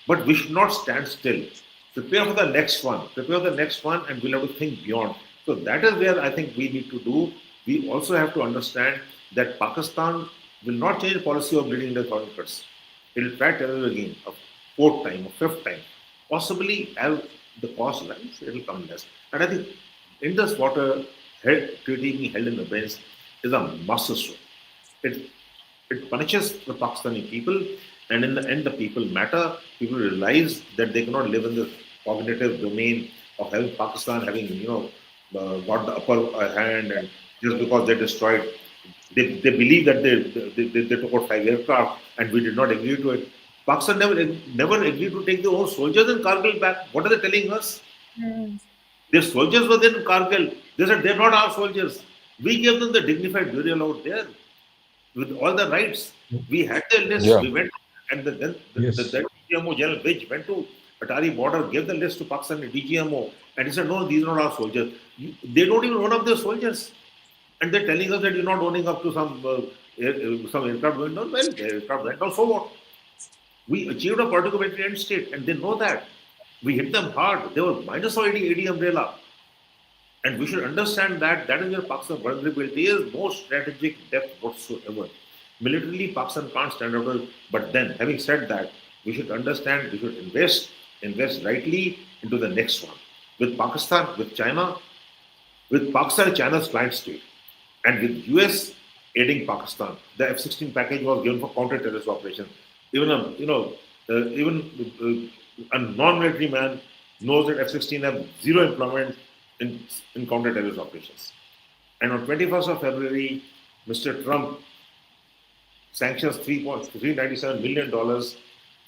But we should not stand still. Prepare for the next one. Prepare for the next one, and we'll have to think beyond. So that is where I think we need to do. We also have to understand that Pakistan will not change policy of bleeding the foreign cuts. It will try terror again, a fourth time, a fifth time. Possibly, as the cost rise, it will come less. And I think Indus Water treaty being held in the bench is a masterstroke. It it punishes the Pakistani people, and in the end, the people matter. People realize that they cannot live in the cognitive domain of having Pakistan having got the upper hand, and just because they destroyed, they believe that they took out 5 aircraft, and we did not agree to it. Pakistan never agreed to take their own soldiers in Kargil back. What are they telling us? Mm. Their soldiers were there in Kargil. They said they're not our soldiers. We gave them the dignified burial out there with all the rights. We had their list. Yeah. We went, and then Yes. the DGMO General Vij went to Atari border, gave the list to Pakistani DGMO, and he said, "No, these are not our soldiers. They don't even own up their soldiers, and they're telling us that you're not owning up to some aircraft going down. Well, the aircraft went down. So what? We achieved a political victory end state, and they know that. We hit them hard. They were minus of AD umbrella. And we should understand that that is where Pakistan's vulnerability is, no strategic depth whatsoever. Militarily, Pakistan can't stand up. But then, having said that, we should understand, we should invest rightly into the next one. With Pakistan, with Pakistan, China's client state, and with US aiding Pakistan, the F-16 package was given for counter-terrorist operations. Even a non-military man knows that F-16 have zero employment in counter-terrorist operations. And on 21st of February, Mr. Trump sanctions $397 million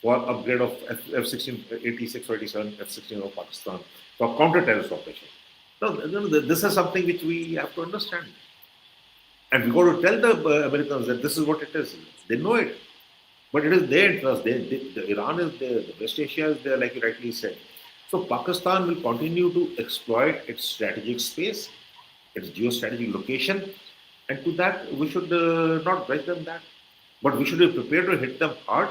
for upgrade of F-16, 86 or 87 F-16 of Pakistan for counter-terrorist operation. Now, this is something which we have to understand. And we got to tell the Americans that this is what it is. They know it. But it is their interest. The Iran is there, the West Asia is there, like you rightly said. So Pakistan will continue to exploit its strategic space, its geostrategic location, and to that we should not grudge them that. But we should be prepared to hit them hard,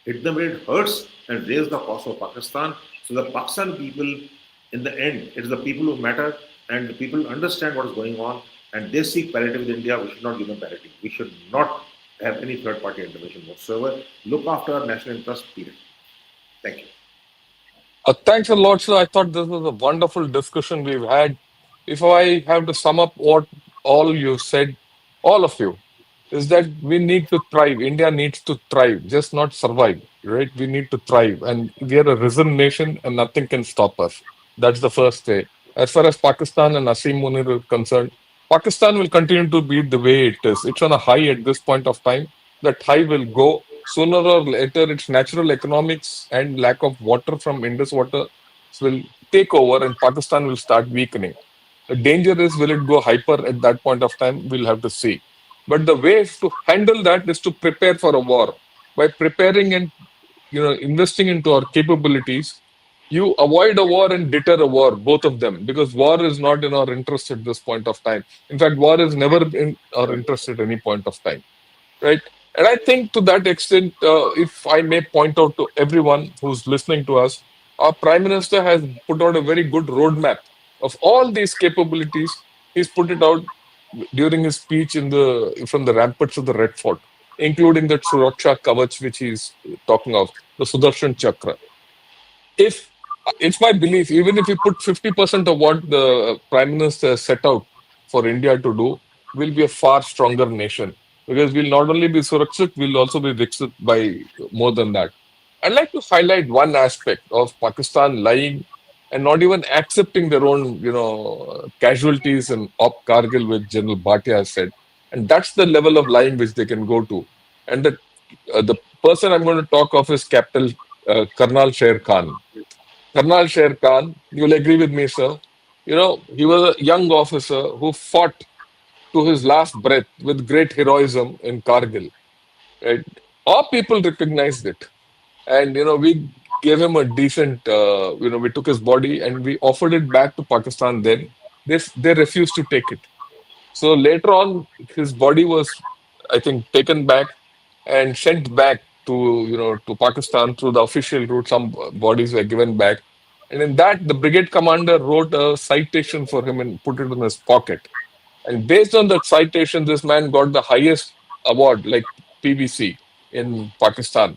hit them where it hurts, and raise the cost of Pakistan. So the Pakistan people, in the end, it is the people who matter, and the people understand what is going on, and they seek parity with India. We should not give them parity. We should not have any third party intervention whatsoever. Look after our national interest, period. Thank you. Thanks a lot, sir. I thought this was a wonderful discussion we've had. If I have to sum up what all you said, all of you, is that we need to thrive. India needs to thrive, just not survive, right? We need to thrive. And we are a risen nation and nothing can stop us. That's the first day. As far as Pakistan and Asim Munir are concerned, Pakistan will continue to be the way it is. It's on a high at this point of time. That high will go. Sooner or later, its natural economics and lack of water from Indus water will take over and Pakistan will start weakening. The danger is, will it go hyper at that point of time? We'll have to see. But the way to handle that is to prepare for a war. By preparing and investing into our capabilities, you avoid a war and deter a war, both of them, because war is not in our interest at this point of time. In fact, war is never in our interest at any point of time, right? And I think to that extent, if I may point out to everyone who's listening to us, our Prime Minister has put out a very good roadmap of all these capabilities. He's put it out during his speech in the from the ramparts of the Red Fort, including the Suraksha Kavach, which he's talking of, the Sudarshan Chakra. If it's my belief, even if we put 50% of what the Prime Minister set out for India to do, we'll be a far stronger nation because we'll not only be Surakshit, we'll also be Viksit by more than that. I'd like to highlight one aspect of Pakistan lying and not even accepting their own, casualties and op Kargil, which General Bhatia has said. And that's the level of lying which they can go to. And the person I'm going to talk of is Captain Karnal Sher Khan. Karnal Sher Khan, you'll agree with me, sir. He was a young officer who fought to his last breath with great heroism in Kargil. Right? Our people recognized it, and we gave him a decent. We took his body and we offered it back to Pakistan. Then they refused to take it. So later on, his body was, I think, taken back and sent back to Pakistan through the official route. Some bodies were given back, and in that, the brigade commander wrote a citation for him and put it in his pocket. And based on that citation, this man got the highest award, like PBC in Pakistan.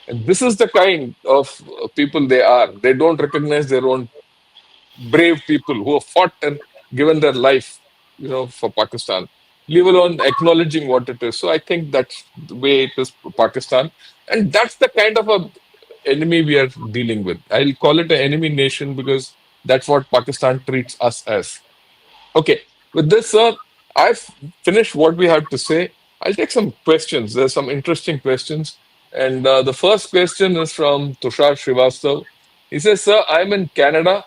And this is the kind of people they are. They don't recognize their own brave people who have fought and given their life, for Pakistan, leave alone acknowledging what it is. So I think that's the way it is for Pakistan. And that's the kind of a enemy we are dealing with. I'll call it an enemy nation because that's what Pakistan treats us as. Okay, with this, sir, I've finished what we have to say. I'll take some questions. There's some interesting questions. And the first question is from Tushar Srivastav. He says, sir, I'm in Canada.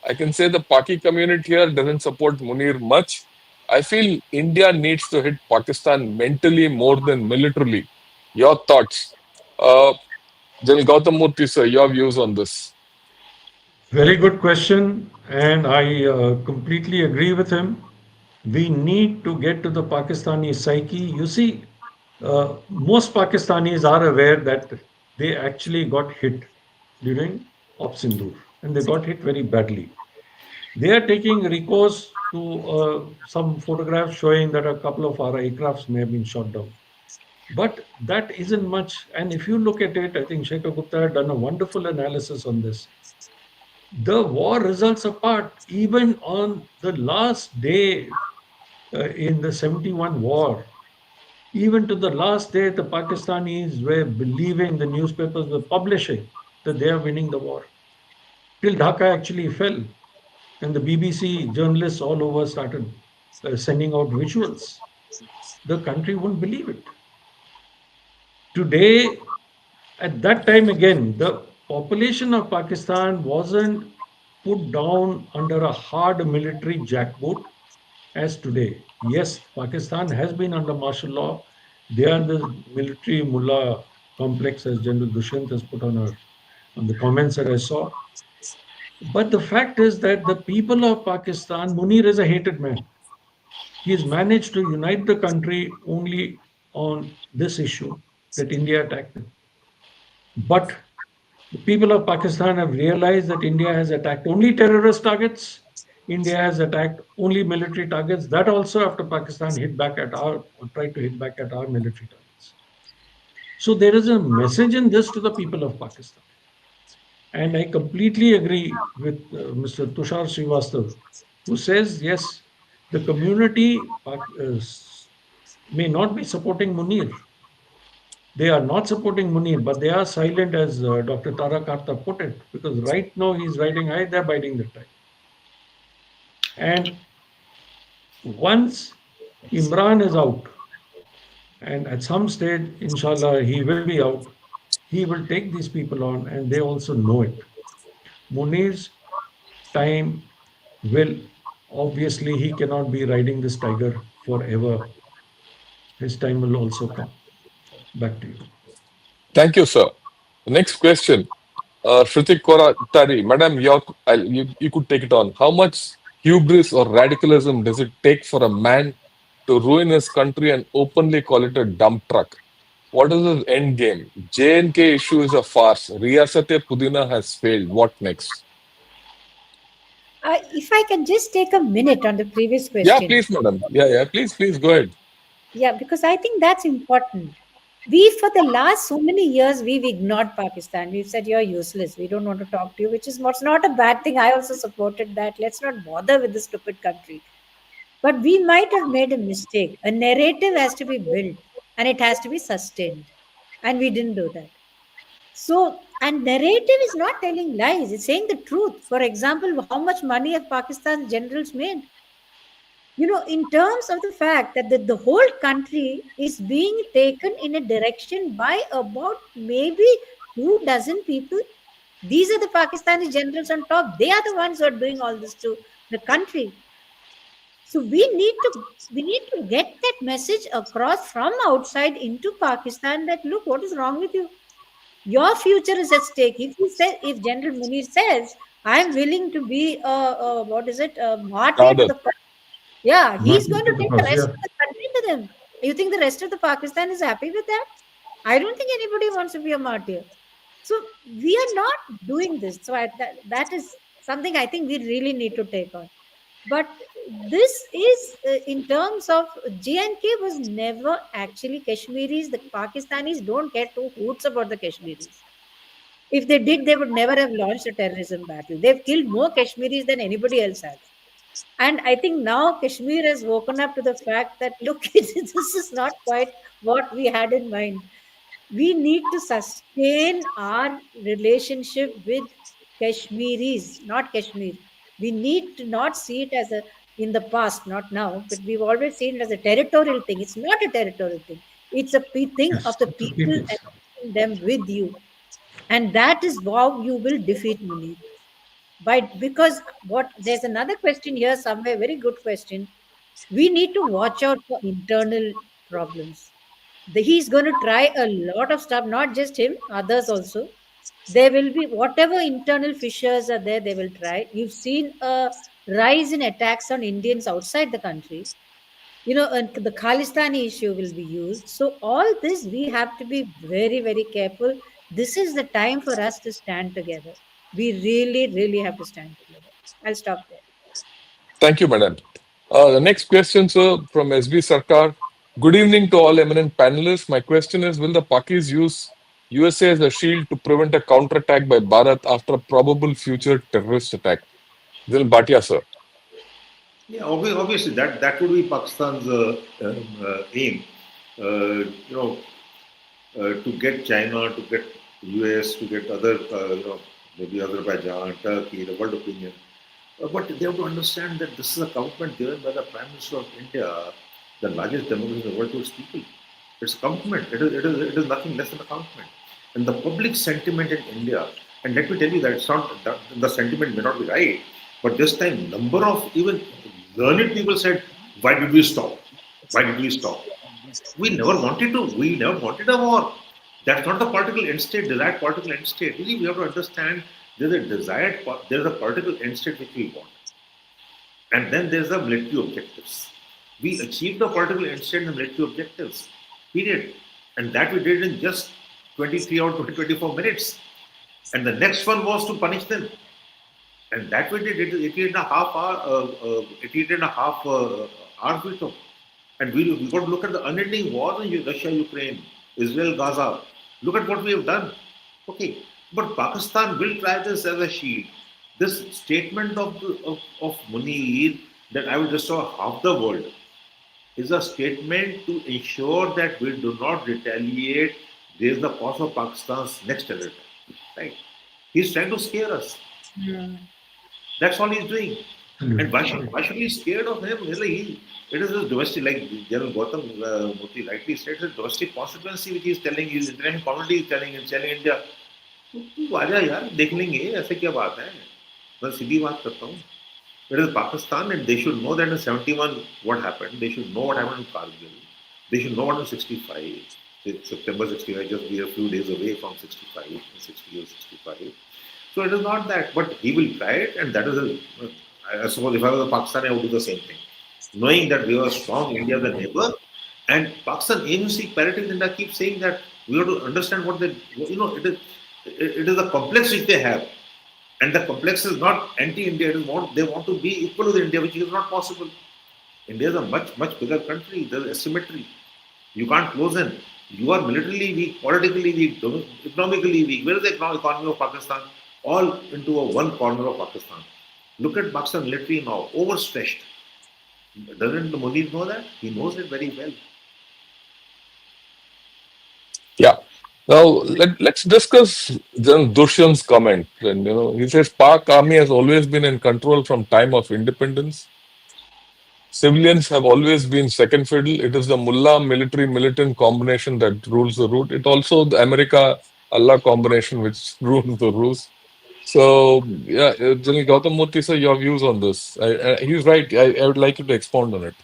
I can say the Paki community here doesn't support Munir much. I feel India needs to hit Pakistan mentally more than militarily. Your thoughts? Uh, Gen Gautam Moorthy, sir, your views on this? Very good question, and I completely agree with him. We need to get to the Pakistani psyche. You see, most Pakistanis are aware that they actually got hit during Op Sindoor, and they got hit very badly. They are taking recourse to some photographs showing that a couple of our aircrafts may have been shot down. But that isn't much. And if you look at it, I think Shekhar Gupta had done a wonderful analysis on this. The war results apart. Even on the last day in the 71 war, even to the last day, the Pakistanis were believing, the newspapers were publishing that they are winning the war. Till Dhaka actually fell. And the BBC journalists all over started sending out visuals. The country wouldn't believe it. Today, at that time again, the population of Pakistan wasn't put down under a hard military jackboot as today. yes, Pakistan has been under martial law. They are the military mullah complex, as General Dushyant has put on the comments that I saw. But the fact is that the people of Pakistan, Munir is a hated man. He has managed to unite the country only on this issue that India attacked them. But the people of Pakistan have realized that India has attacked only terrorist targets. India has attacked only military targets. That also after Pakistan hit back at our, or tried to hit back at our military targets. So there is a message in this to the people of Pakistan. And I completely agree with Mr. Tushar Srivastav, who says, yes, the community may not be supporting Munir. They are not supporting Munir, but they are silent, as Dr. Tara Kartha put it, because right now he's riding high, they're biting the tide. And once Imran is out, and at some stage, inshallah, he will be out, he will take these people on, and they also know it. Munir's time will, obviously, he cannot be riding this tiger forever. His time will also come. Back to you. Thank you, sir. The next question. Shruti Koratari, Madam, you could take it on. How much hubris or radicalism does it take for a man to ruin his country and openly call it a dump truck? What is his end game? J&K issue is a farce. Riyasat-e Pudina has failed. What next? If I can just take a minute on the previous Yeah, question. please, madam. Yeah, please go ahead. Yeah, because I think that's important. We, for the last so many years, we've ignored Pakistan. We've said, you're useless. We don't want to talk to you, which is what's not a bad thing. I also supported that. Let's not bother with this stupid country. But we might have made a mistake. A narrative has to be built and it has to be sustained. And we didn't do that. So, and narrative is not telling lies, it's saying the truth. For example, how much money have Pakistan's generals made? In terms of the fact that the whole country is being taken in a direction by about maybe 2 dozen people. These are the Pakistani generals on top. They are the ones who are doing all this to the country. So we need to get that message across from outside into Pakistan that look, what is wrong with you? Your future is at stake. If General Munir says, I'm willing to be a martyr to Kader. the yeah, he's Martin going to to the take the cause, rest yeah. of the country with him. You think the rest of the Pakistan is happy with that? I don't think anybody wants to be a martyr. So we are not doing this. So that is something I think we really need to take on. But this is in terms of JNK was never actually Kashmiris. The Pakistanis don't care two hoots about the Kashmiris. If they did, they would never have launched a terrorism battle. They've killed more Kashmiris than anybody else has. And I think now Kashmir has woken up to the fact that, look, this is not quite what we had in mind. We need to sustain our relationship with Kashmiris, not Kashmir. We need to not see it as in the past, not now, but we've always seen it as a territorial thing. It's not a territorial thing. It's a thing of Yes, the it's a people and people's. taking them with you. And that is how you will defeat Munir. Because what there's another question here somewhere, very good question. We need to watch out for internal problems. He's going to try a lot of stuff, not just him, others also. There will be whatever internal fissures are there, they will try. You've seen a rise in attacks on Indians outside the country. And the Khalistani issue will be used. So, all this we have to be very, very careful. This is the time for us to stand together. We really, really have to stand together. I'll stop there. Thank you, madam. The next question, sir, from SB Sarkar. Good evening to all eminent panelists. My question is, will the Pakis use USA as a shield to prevent a counterattack by Bharat after a probable future terrorist attack? Then Bhatia, sir. Yeah, obviously that would be Pakistan's aim. You know, to get China, to get US, to get other, maybe Azerbaijan, Turkey, the world opinion. But they have to understand that this is a commitment given by the Prime Minister of India, the largest democracy in the world, to its people. It's a commitment. It is nothing less than a commitment. And the public sentiment in India, and let me tell you that it's not that the sentiment may not be right, but this time number of even learned people said Why did we stop? Why did we stop? We never wanted to. We never wanted a war. That's not the political end state, desired political end state. Really, we have to understand there's a there's a political end state which we want. And then there's the military objectives. We achieved the political end state and the military objectives. Period. And that we did in just 23 or 24 minutes. And the next one was to punish them. And that we did it 18 and a half hour, 18 and a half hours we took. And we got to look at the unending war in Russia, Ukraine, Israel, Gaza. Look at what we have done. Okay. But Pakistan will try this as a shield. This statement of Munir that I will destroy half the world is a statement to ensure that we do not retaliate. There is the cause of Pakistan's next terror attack. Right? He's trying to scare us. Hmm. That's all he's doing. And Absolutely. why should we be scared of him? Really, it is his domestic, like Gen Gautam Moorthy rightly said, his domestic consequency which he is telling, his international community is telling India. तू आ जा यार देख लेंगे ऐसे क्या बात है मैं सीधी बात करता हूँ it is Pakistan and they should know that in 71 what happened they should know what happened in Kargil they should know what in 65 September 65 just we are a few days away from 65 60 or 65 so it is not that but he will try it and that is I suppose if I was a Pakistani I would do the same thing knowing that we are strong India as a neighbor and Pakistan aims to seek parity with India keeps saying that we have to understand what they it is a complex which they have. And the complex is not anti-India. They want to be equal with India, which is not possible. India is a much, much bigger country. There is asymmetry. You can't close in. You are militarily weak, politically weak, economically weak. Where is the economy of Pakistan? All into a one corner of Pakistan. Look at Pakistan military now, overstretched. Doesn't the Modi know that? He knows it very well. Yeah. Now let's discuss General Dushyant's comment. And he says Pak army has always been in control from time of independence. Civilians have always been second fiddle. It is the mullah military militant combination that rules the route. It also the America Allah combination which rules the rules. So yeah, General Gautam Moorthy sir, your views on this? He's right. I would like you to expound on it.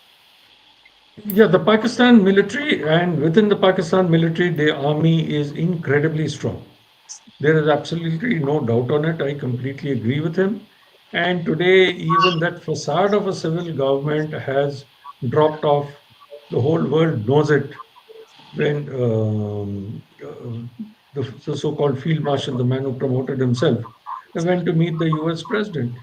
Yeah, the Pakistan military, and within the Pakistan military, the army is incredibly strong. There is absolutely no doubt on it. I completely agree with him. And today, even that facade of a civil government has dropped off. The whole world knows it when the so-called field marshal, the man who promoted himself, went to meet the US president.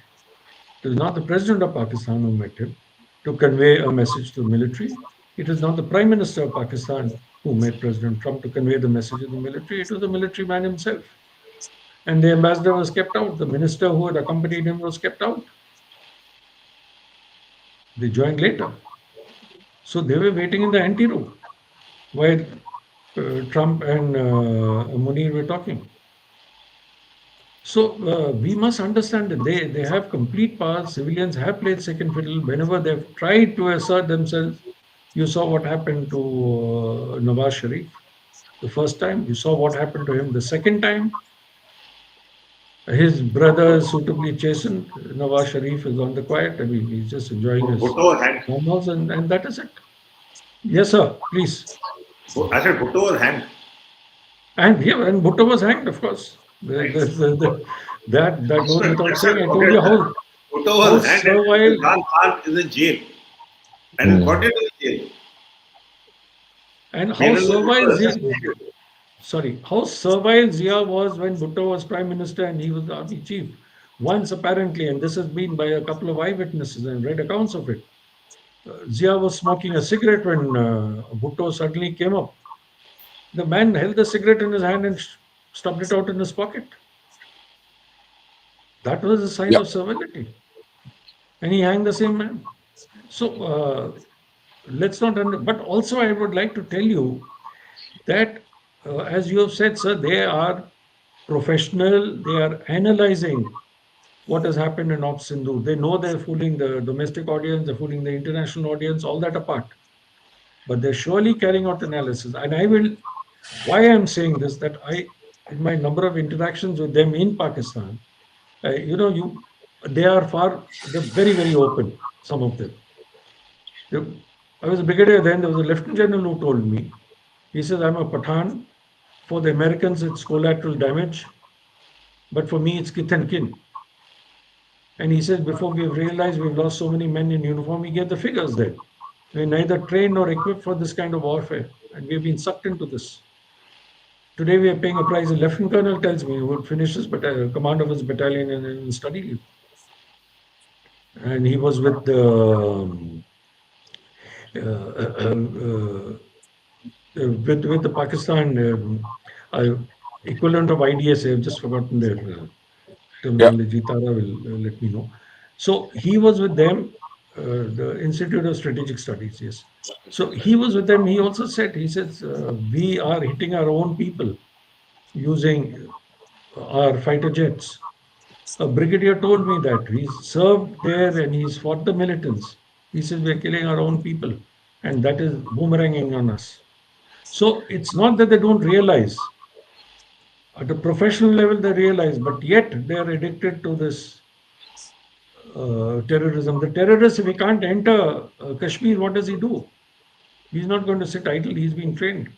It is not the president of Pakistan who met him to convey a message to the military. It is not the prime minister of Pakistan who met President Trump to convey the message to the military. It was the military man himself. And the ambassador was kept out. The minister who had accompanied him was kept out. They joined later. So they were waiting in the anteroom while Trump and Munir were talking. So we must understand that they have complete power. Civilians have played second fiddle whenever they've tried to assert themselves. You saw what happened to Nawaz Sharif the first time. You saw what happened to him the second time. His brother is suitably chastened. Nawaz Sharif is on the quiet. I mean, he's just enjoying his Bhutto was hanged. farmhouse, and that is it. Yes, sir. Please. I said Bhutto was hanged. And yeah, and Bhutto was hanged, of course. Right. That goes without Let's saying. not I told forget you that. Bhutto how was hanged and servile. Imran Khan is in jail. And Hmm. continued in jail. And how Even though Bhutto servile was Zia, assassinated. how servile Zia was when Bhutto was prime minister and he was the army chief. Once apparently, and this has been by a couple of eyewitnesses and read accounts of it. Zia was smoking a cigarette when Bhutto suddenly came up. The man held the cigarette in his hand and stuffed it out in his pocket. That was a sign Yeah. of servility. And he hanged the same man. So let's not but also I would like to tell you that as you have said, sir, they are professional. They are analyzing what has happened in Op Sindhu. They know they're fooling the domestic audience, they're fooling the international audience, all that apart. But they're surely carrying out analysis. And I will, why I'm saying this, that in my number of interactions with them in Pakistan, they are they're very, very open, some of them. The- I was a brigadier then. There was a lieutenant general who told me. He says, "I'm a Pathan. For the Americans, it's collateral damage, but for me, it's kith and kin." And he says, before we've realized we've lost so many men in uniform, he gave the figures then. We're neither trained nor equipped for this kind of warfare, and we've been sucked into this. Today, we are paying a price. A lieutenant colonel tells me he would finish his command of his battalion in study leave. And he was with the with the Pakistan equivalent of IDS. I've just forgotten their Yeah. terminology. Tara will let me know. So he was with them, the Institute of Strategic Studies. Yes. So he was with them. He also said, he says, we are hitting our own people using our fighter jets. A brigadier told me that he's served there and he's fought the militants. He says we're killing our own people, and that is boomeranging on us. So it's not that they don't realize. At a professional level, they realize, but yet they are addicted to this terrorism. The terrorist, if he can't enter Kashmir, what does he do? He's not going to sit idle. He's been trained.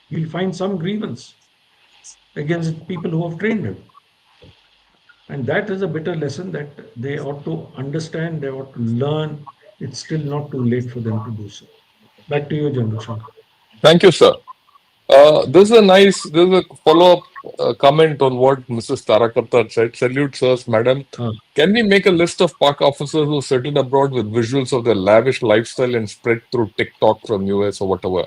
He'll find some grievance against people who have trained him. And that is a bitter lesson that they ought to understand, they ought to learn. It's still not too late for them to do so. Back to you, General Shankar. Thank you, sir. This is a follow-up comment on what Mrs. Tara Kartha said. Salute, sirs, madam. Ah, Can we make a list of Pak officers who settled abroad with visuals of their lavish lifestyle and spread through TikTok from US or whatever?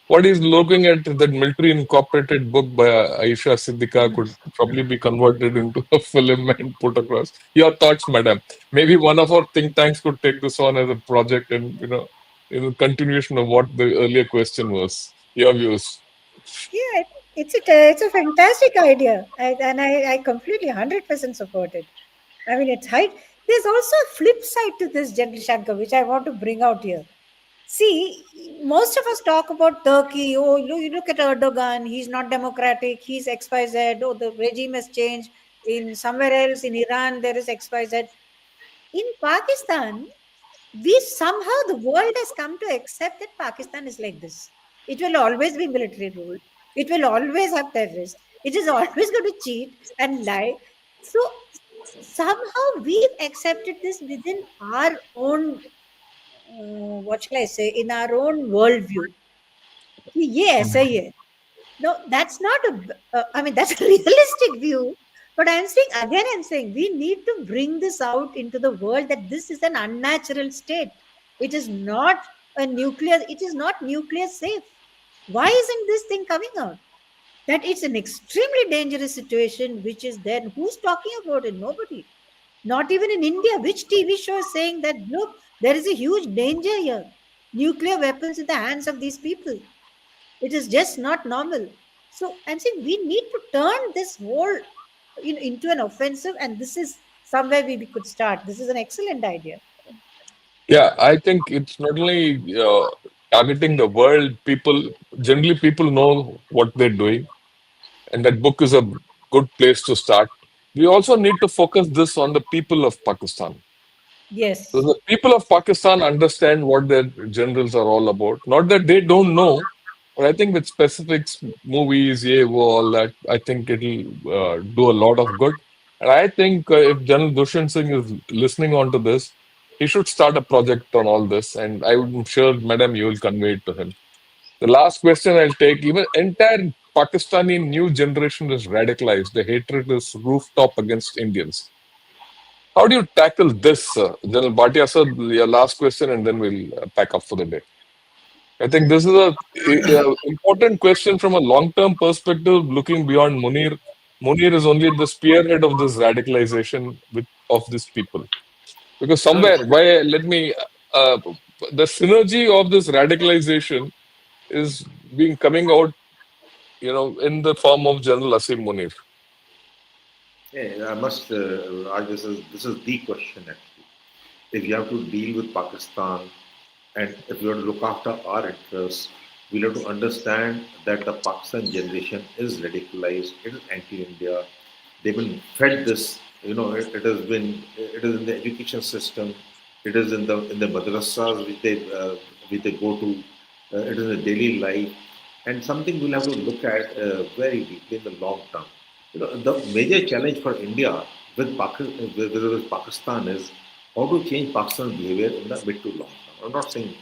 What he's looking at is that military incorporated book by Aisha Siddiqa could probably be converted into a film and put across. Your thoughts, madam? Maybe one of our think tanks could take this on as a project and, in continuation of what the earlier question was. Your views. Yeah, it's a fantastic idea, and I completely 100% support it. I mean, it's high. There's also a flip side to this, General Shankar, which I want to bring out here. See, most of us talk about Turkey. Oh, you look at Erdogan. He's not democratic. He's XYZ. Oh, the regime has changed. In somewhere else, in Iran, there is XYZ. In Pakistan, we somehow the world has come to accept that Pakistan is like this. It will always be military ruled. It will always have terrorists. It is always going to cheat and lie. So somehow we've accepted this within our own, what shall I say, in our own worldview. Yes, yes. No, that's not I mean, that's a realistic view. But I'm saying, again, I'm saying we need to bring this out into the world that this is an unnatural state. It is not it is not nuclear safe. Why isn't this thing coming out? That it's an extremely dangerous situation, which is then who's talking about it? Nobody. Not even in India. Which TV show is saying that, look, there is a huge danger here? Nuclear weapons in the hands of these people. It is just not normal. So I'm saying we need to turn this whole into an offensive, and this is somewhere we could start. This is an excellent idea. Yeah, I think it's not only targeting the world. People know what they're doing, and that book is a good place to start. We also need to focus this on the people of Pakistan. So Yes. the people of Pakistan understand what their generals are all about. Not that they don't know, but I think with specifics, movies, yeah, all that, I think it'll do a lot of good. And I think if General Dushyant Singh is listening on to this, he should start a project on all this. And I'm sure, Madam, you will convey it to him. The last question I'll take, even entire Pakistani new generation is radicalized. The hatred is rooftop against Indians. How do you tackle this, General Bhatia sir? Your last question, and then we'll pack up for the day. I think this is a important question from a long-term perspective, looking beyond Munir. Munir is only the spearhead of this radicalization of these people. Because Right. somewhere, let me, uh, the synergy of this radicalization is being coming out, in the form of General Asim Munir. Yeah, I must, Raj, this is the question actually. If you have to deal with Pakistan and if you want to look after our interests, we have to understand that the Pakistan generation is radicalized, it is anti-India. They've been fed this, it is in the education system. It is in the madrasas which they go to. It is in the daily life, and something we'll have to look at very deeply in the long term. The major challenge for India with Pakistan is how to change Pakistan's behavior in the mid to long term. I'm not saying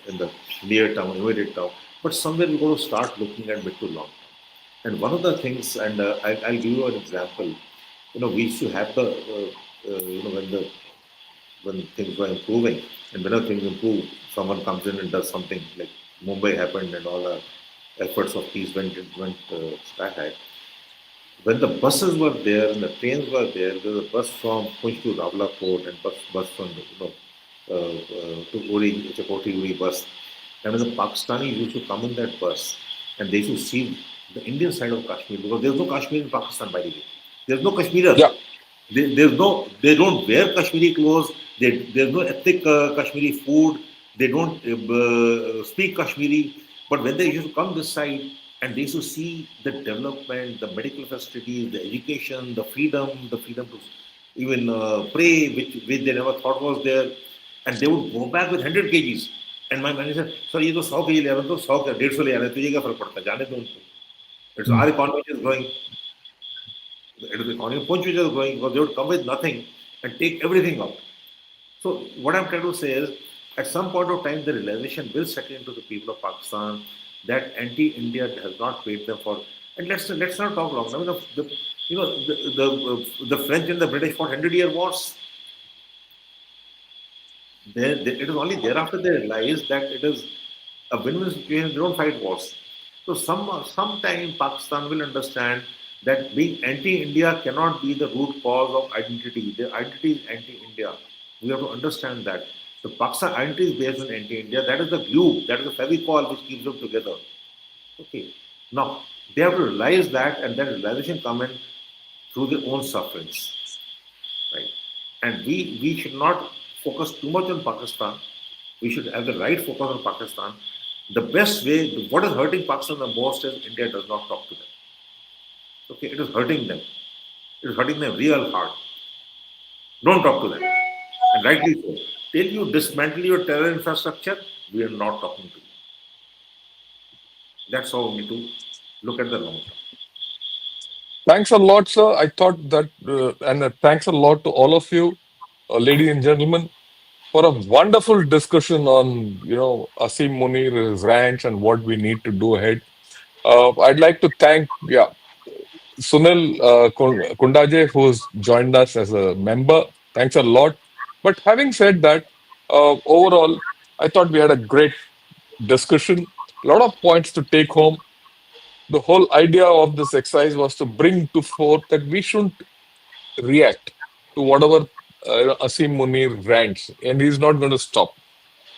in the near term, immediate term, but somewhere we're going to start looking at mid to long term. And one of the things, and I'll give you an example. We used to have when things were improving, and whenever things improve, someone comes in and does something like Mumbai happened, and all the efforts of peace went sky high. When the buses were there and the trains were there was a bus from Punch to Rawalakot and bus from to Uri, Chakoti Uri bus. And when the Pakistanis used to come in that bus and they used to see the Indian side of Kashmir, because there's no Kashmir in Pakistan, by the way. There's no Kashmirers. Yeah. They don't wear Kashmiri clothes. There's no ethnic Kashmiri food. They don't speak Kashmiri. But when they used to come this side and they used to see the development, the medical facilities, the education, the freedom to even pray, which they never thought was there, and they would go back with 100 kgs. And my manager said, "Sir, ये तो 100 kg ले रहे हैं, तो 100 का 150 ले आ रहे हैं, तुझे क्या फर्क पड़ता है? जाने दो उनको. It's our economy is growing. It is the economy of Punch which is growing because they would come with nothing and take everything out." So what I'm trying to say is, at some point of time, the realization will set into the people of Pakistan that anti-India has not paid them for. And let's not talk long. I mean, the French and the British fought 100-year wars. It is only thereafter they realized that it is a win-win situation. They don't fight wars. So sometime Pakistan will understand that being anti-India cannot be the root cause of identity. Their identity is anti-India. We have to understand that. The Pakistan identity is based on anti-India. That is the glue, that is the fevicol which keeps them together. Okay. Now, they have to realize that, and that realization come in through their own sufferings. Right? And we should not focus too much on Pakistan. We should have the right focus on Pakistan. The best way, what is hurting Pakistan the most is India does not talk to them. Okay, it is hurting them. It is hurting them real hard. Don't talk to them. And rightly so. Till you dismantle your terror infrastructure, we are not talking to you. That's how we need to look at the long term. Thanks a lot, sir. I thought that, and thanks a lot to all of you, ladies and gentlemen, for a wonderful discussion on, Asim Munir's ranch and what we need to do ahead. I'd like to thank, Sunil Kundaje, who's joined us as a member. Thanks a lot. But having said that, overall, I thought we had a great discussion, a lot of points to take home. The whole idea of this exercise was to bring to forth that we shouldn't react to whatever Asim Munir rants, and he's not going to stop.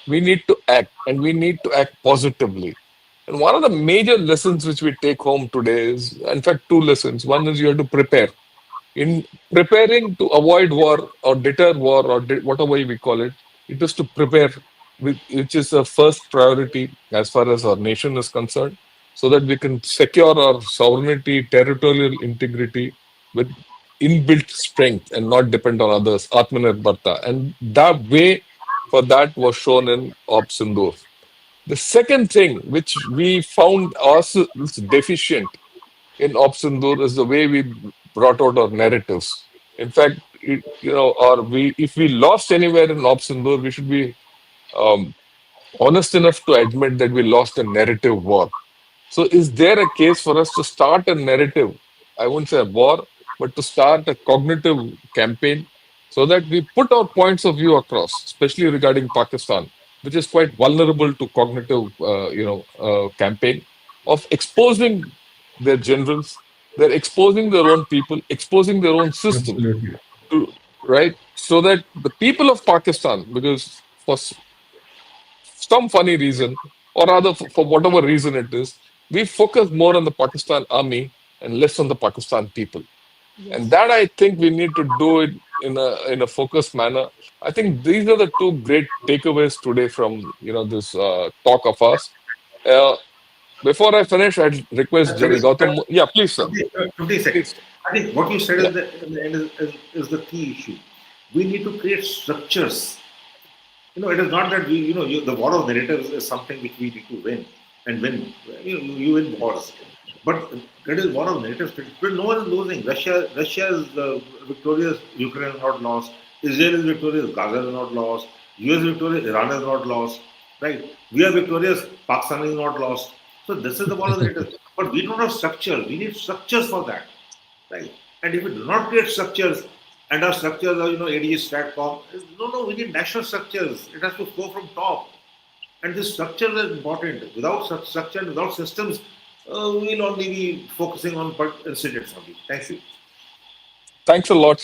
We need to act, and we need to act positively. And one of the major lessons which we take home today is, in fact, two lessons. One is you have to prepare. In preparing to avoid war or deter war or whatever we call it, it is to prepare, which is the first priority as far as our nation is concerned, so that we can secure our sovereignty, territorial integrity with inbuilt strength and not depend on others, Atmanirbharta. And that way for that was shown in Op Sindoor. The second thing which we found ourselves deficient in Op Sindoor is the way we brought out our narratives. In fact, or we if we lost anywhere in Op Sindoor, we should be um, honest enough to admit that we lost a narrative war. So, is there a case for us to start a narrative? I won't say a war, but to start a cognitive campaign so that we put our points of view across, especially regarding Pakistan, which is quite vulnerable to cognitive, campaign of exposing their generals, they're exposing their own people, exposing their own system, Absolutely. right? So that the people of Pakistan, because for some funny reason, or rather for whatever reason it is, we focus more on the Pakistan army and less on the Pakistan people. And Yes. that I think we need to do it in a focused manner. I think these are the two great takeaways today from this talk of us. Uh, Before I finish, I'd request Gen Gautam. Yeah, please, sir. 50 seconds. Please. I think what you said Yeah. in the end is the key issue. We need to create structures It is not that the war of narratives is something which we need to win and win. You win wars, but it is war of narratives. But no one is losing. Russia is victorious. Ukraine is not lost. Israel is victorious. Gaza is not lost. US is victorious. Iran is not lost. Right? We are victorious. Pakistan is not lost. So this is the war of narratives. But we don't have structure. We need structures for that. Right? And if we do not create structures, and our structures are, ADG, STRATCOM, no, we need national structures. It has to flow from top. And this structure is important. Without such structure, without systems, we'll only be focusing on incidents only. Thank you. Thanks a lot, sir.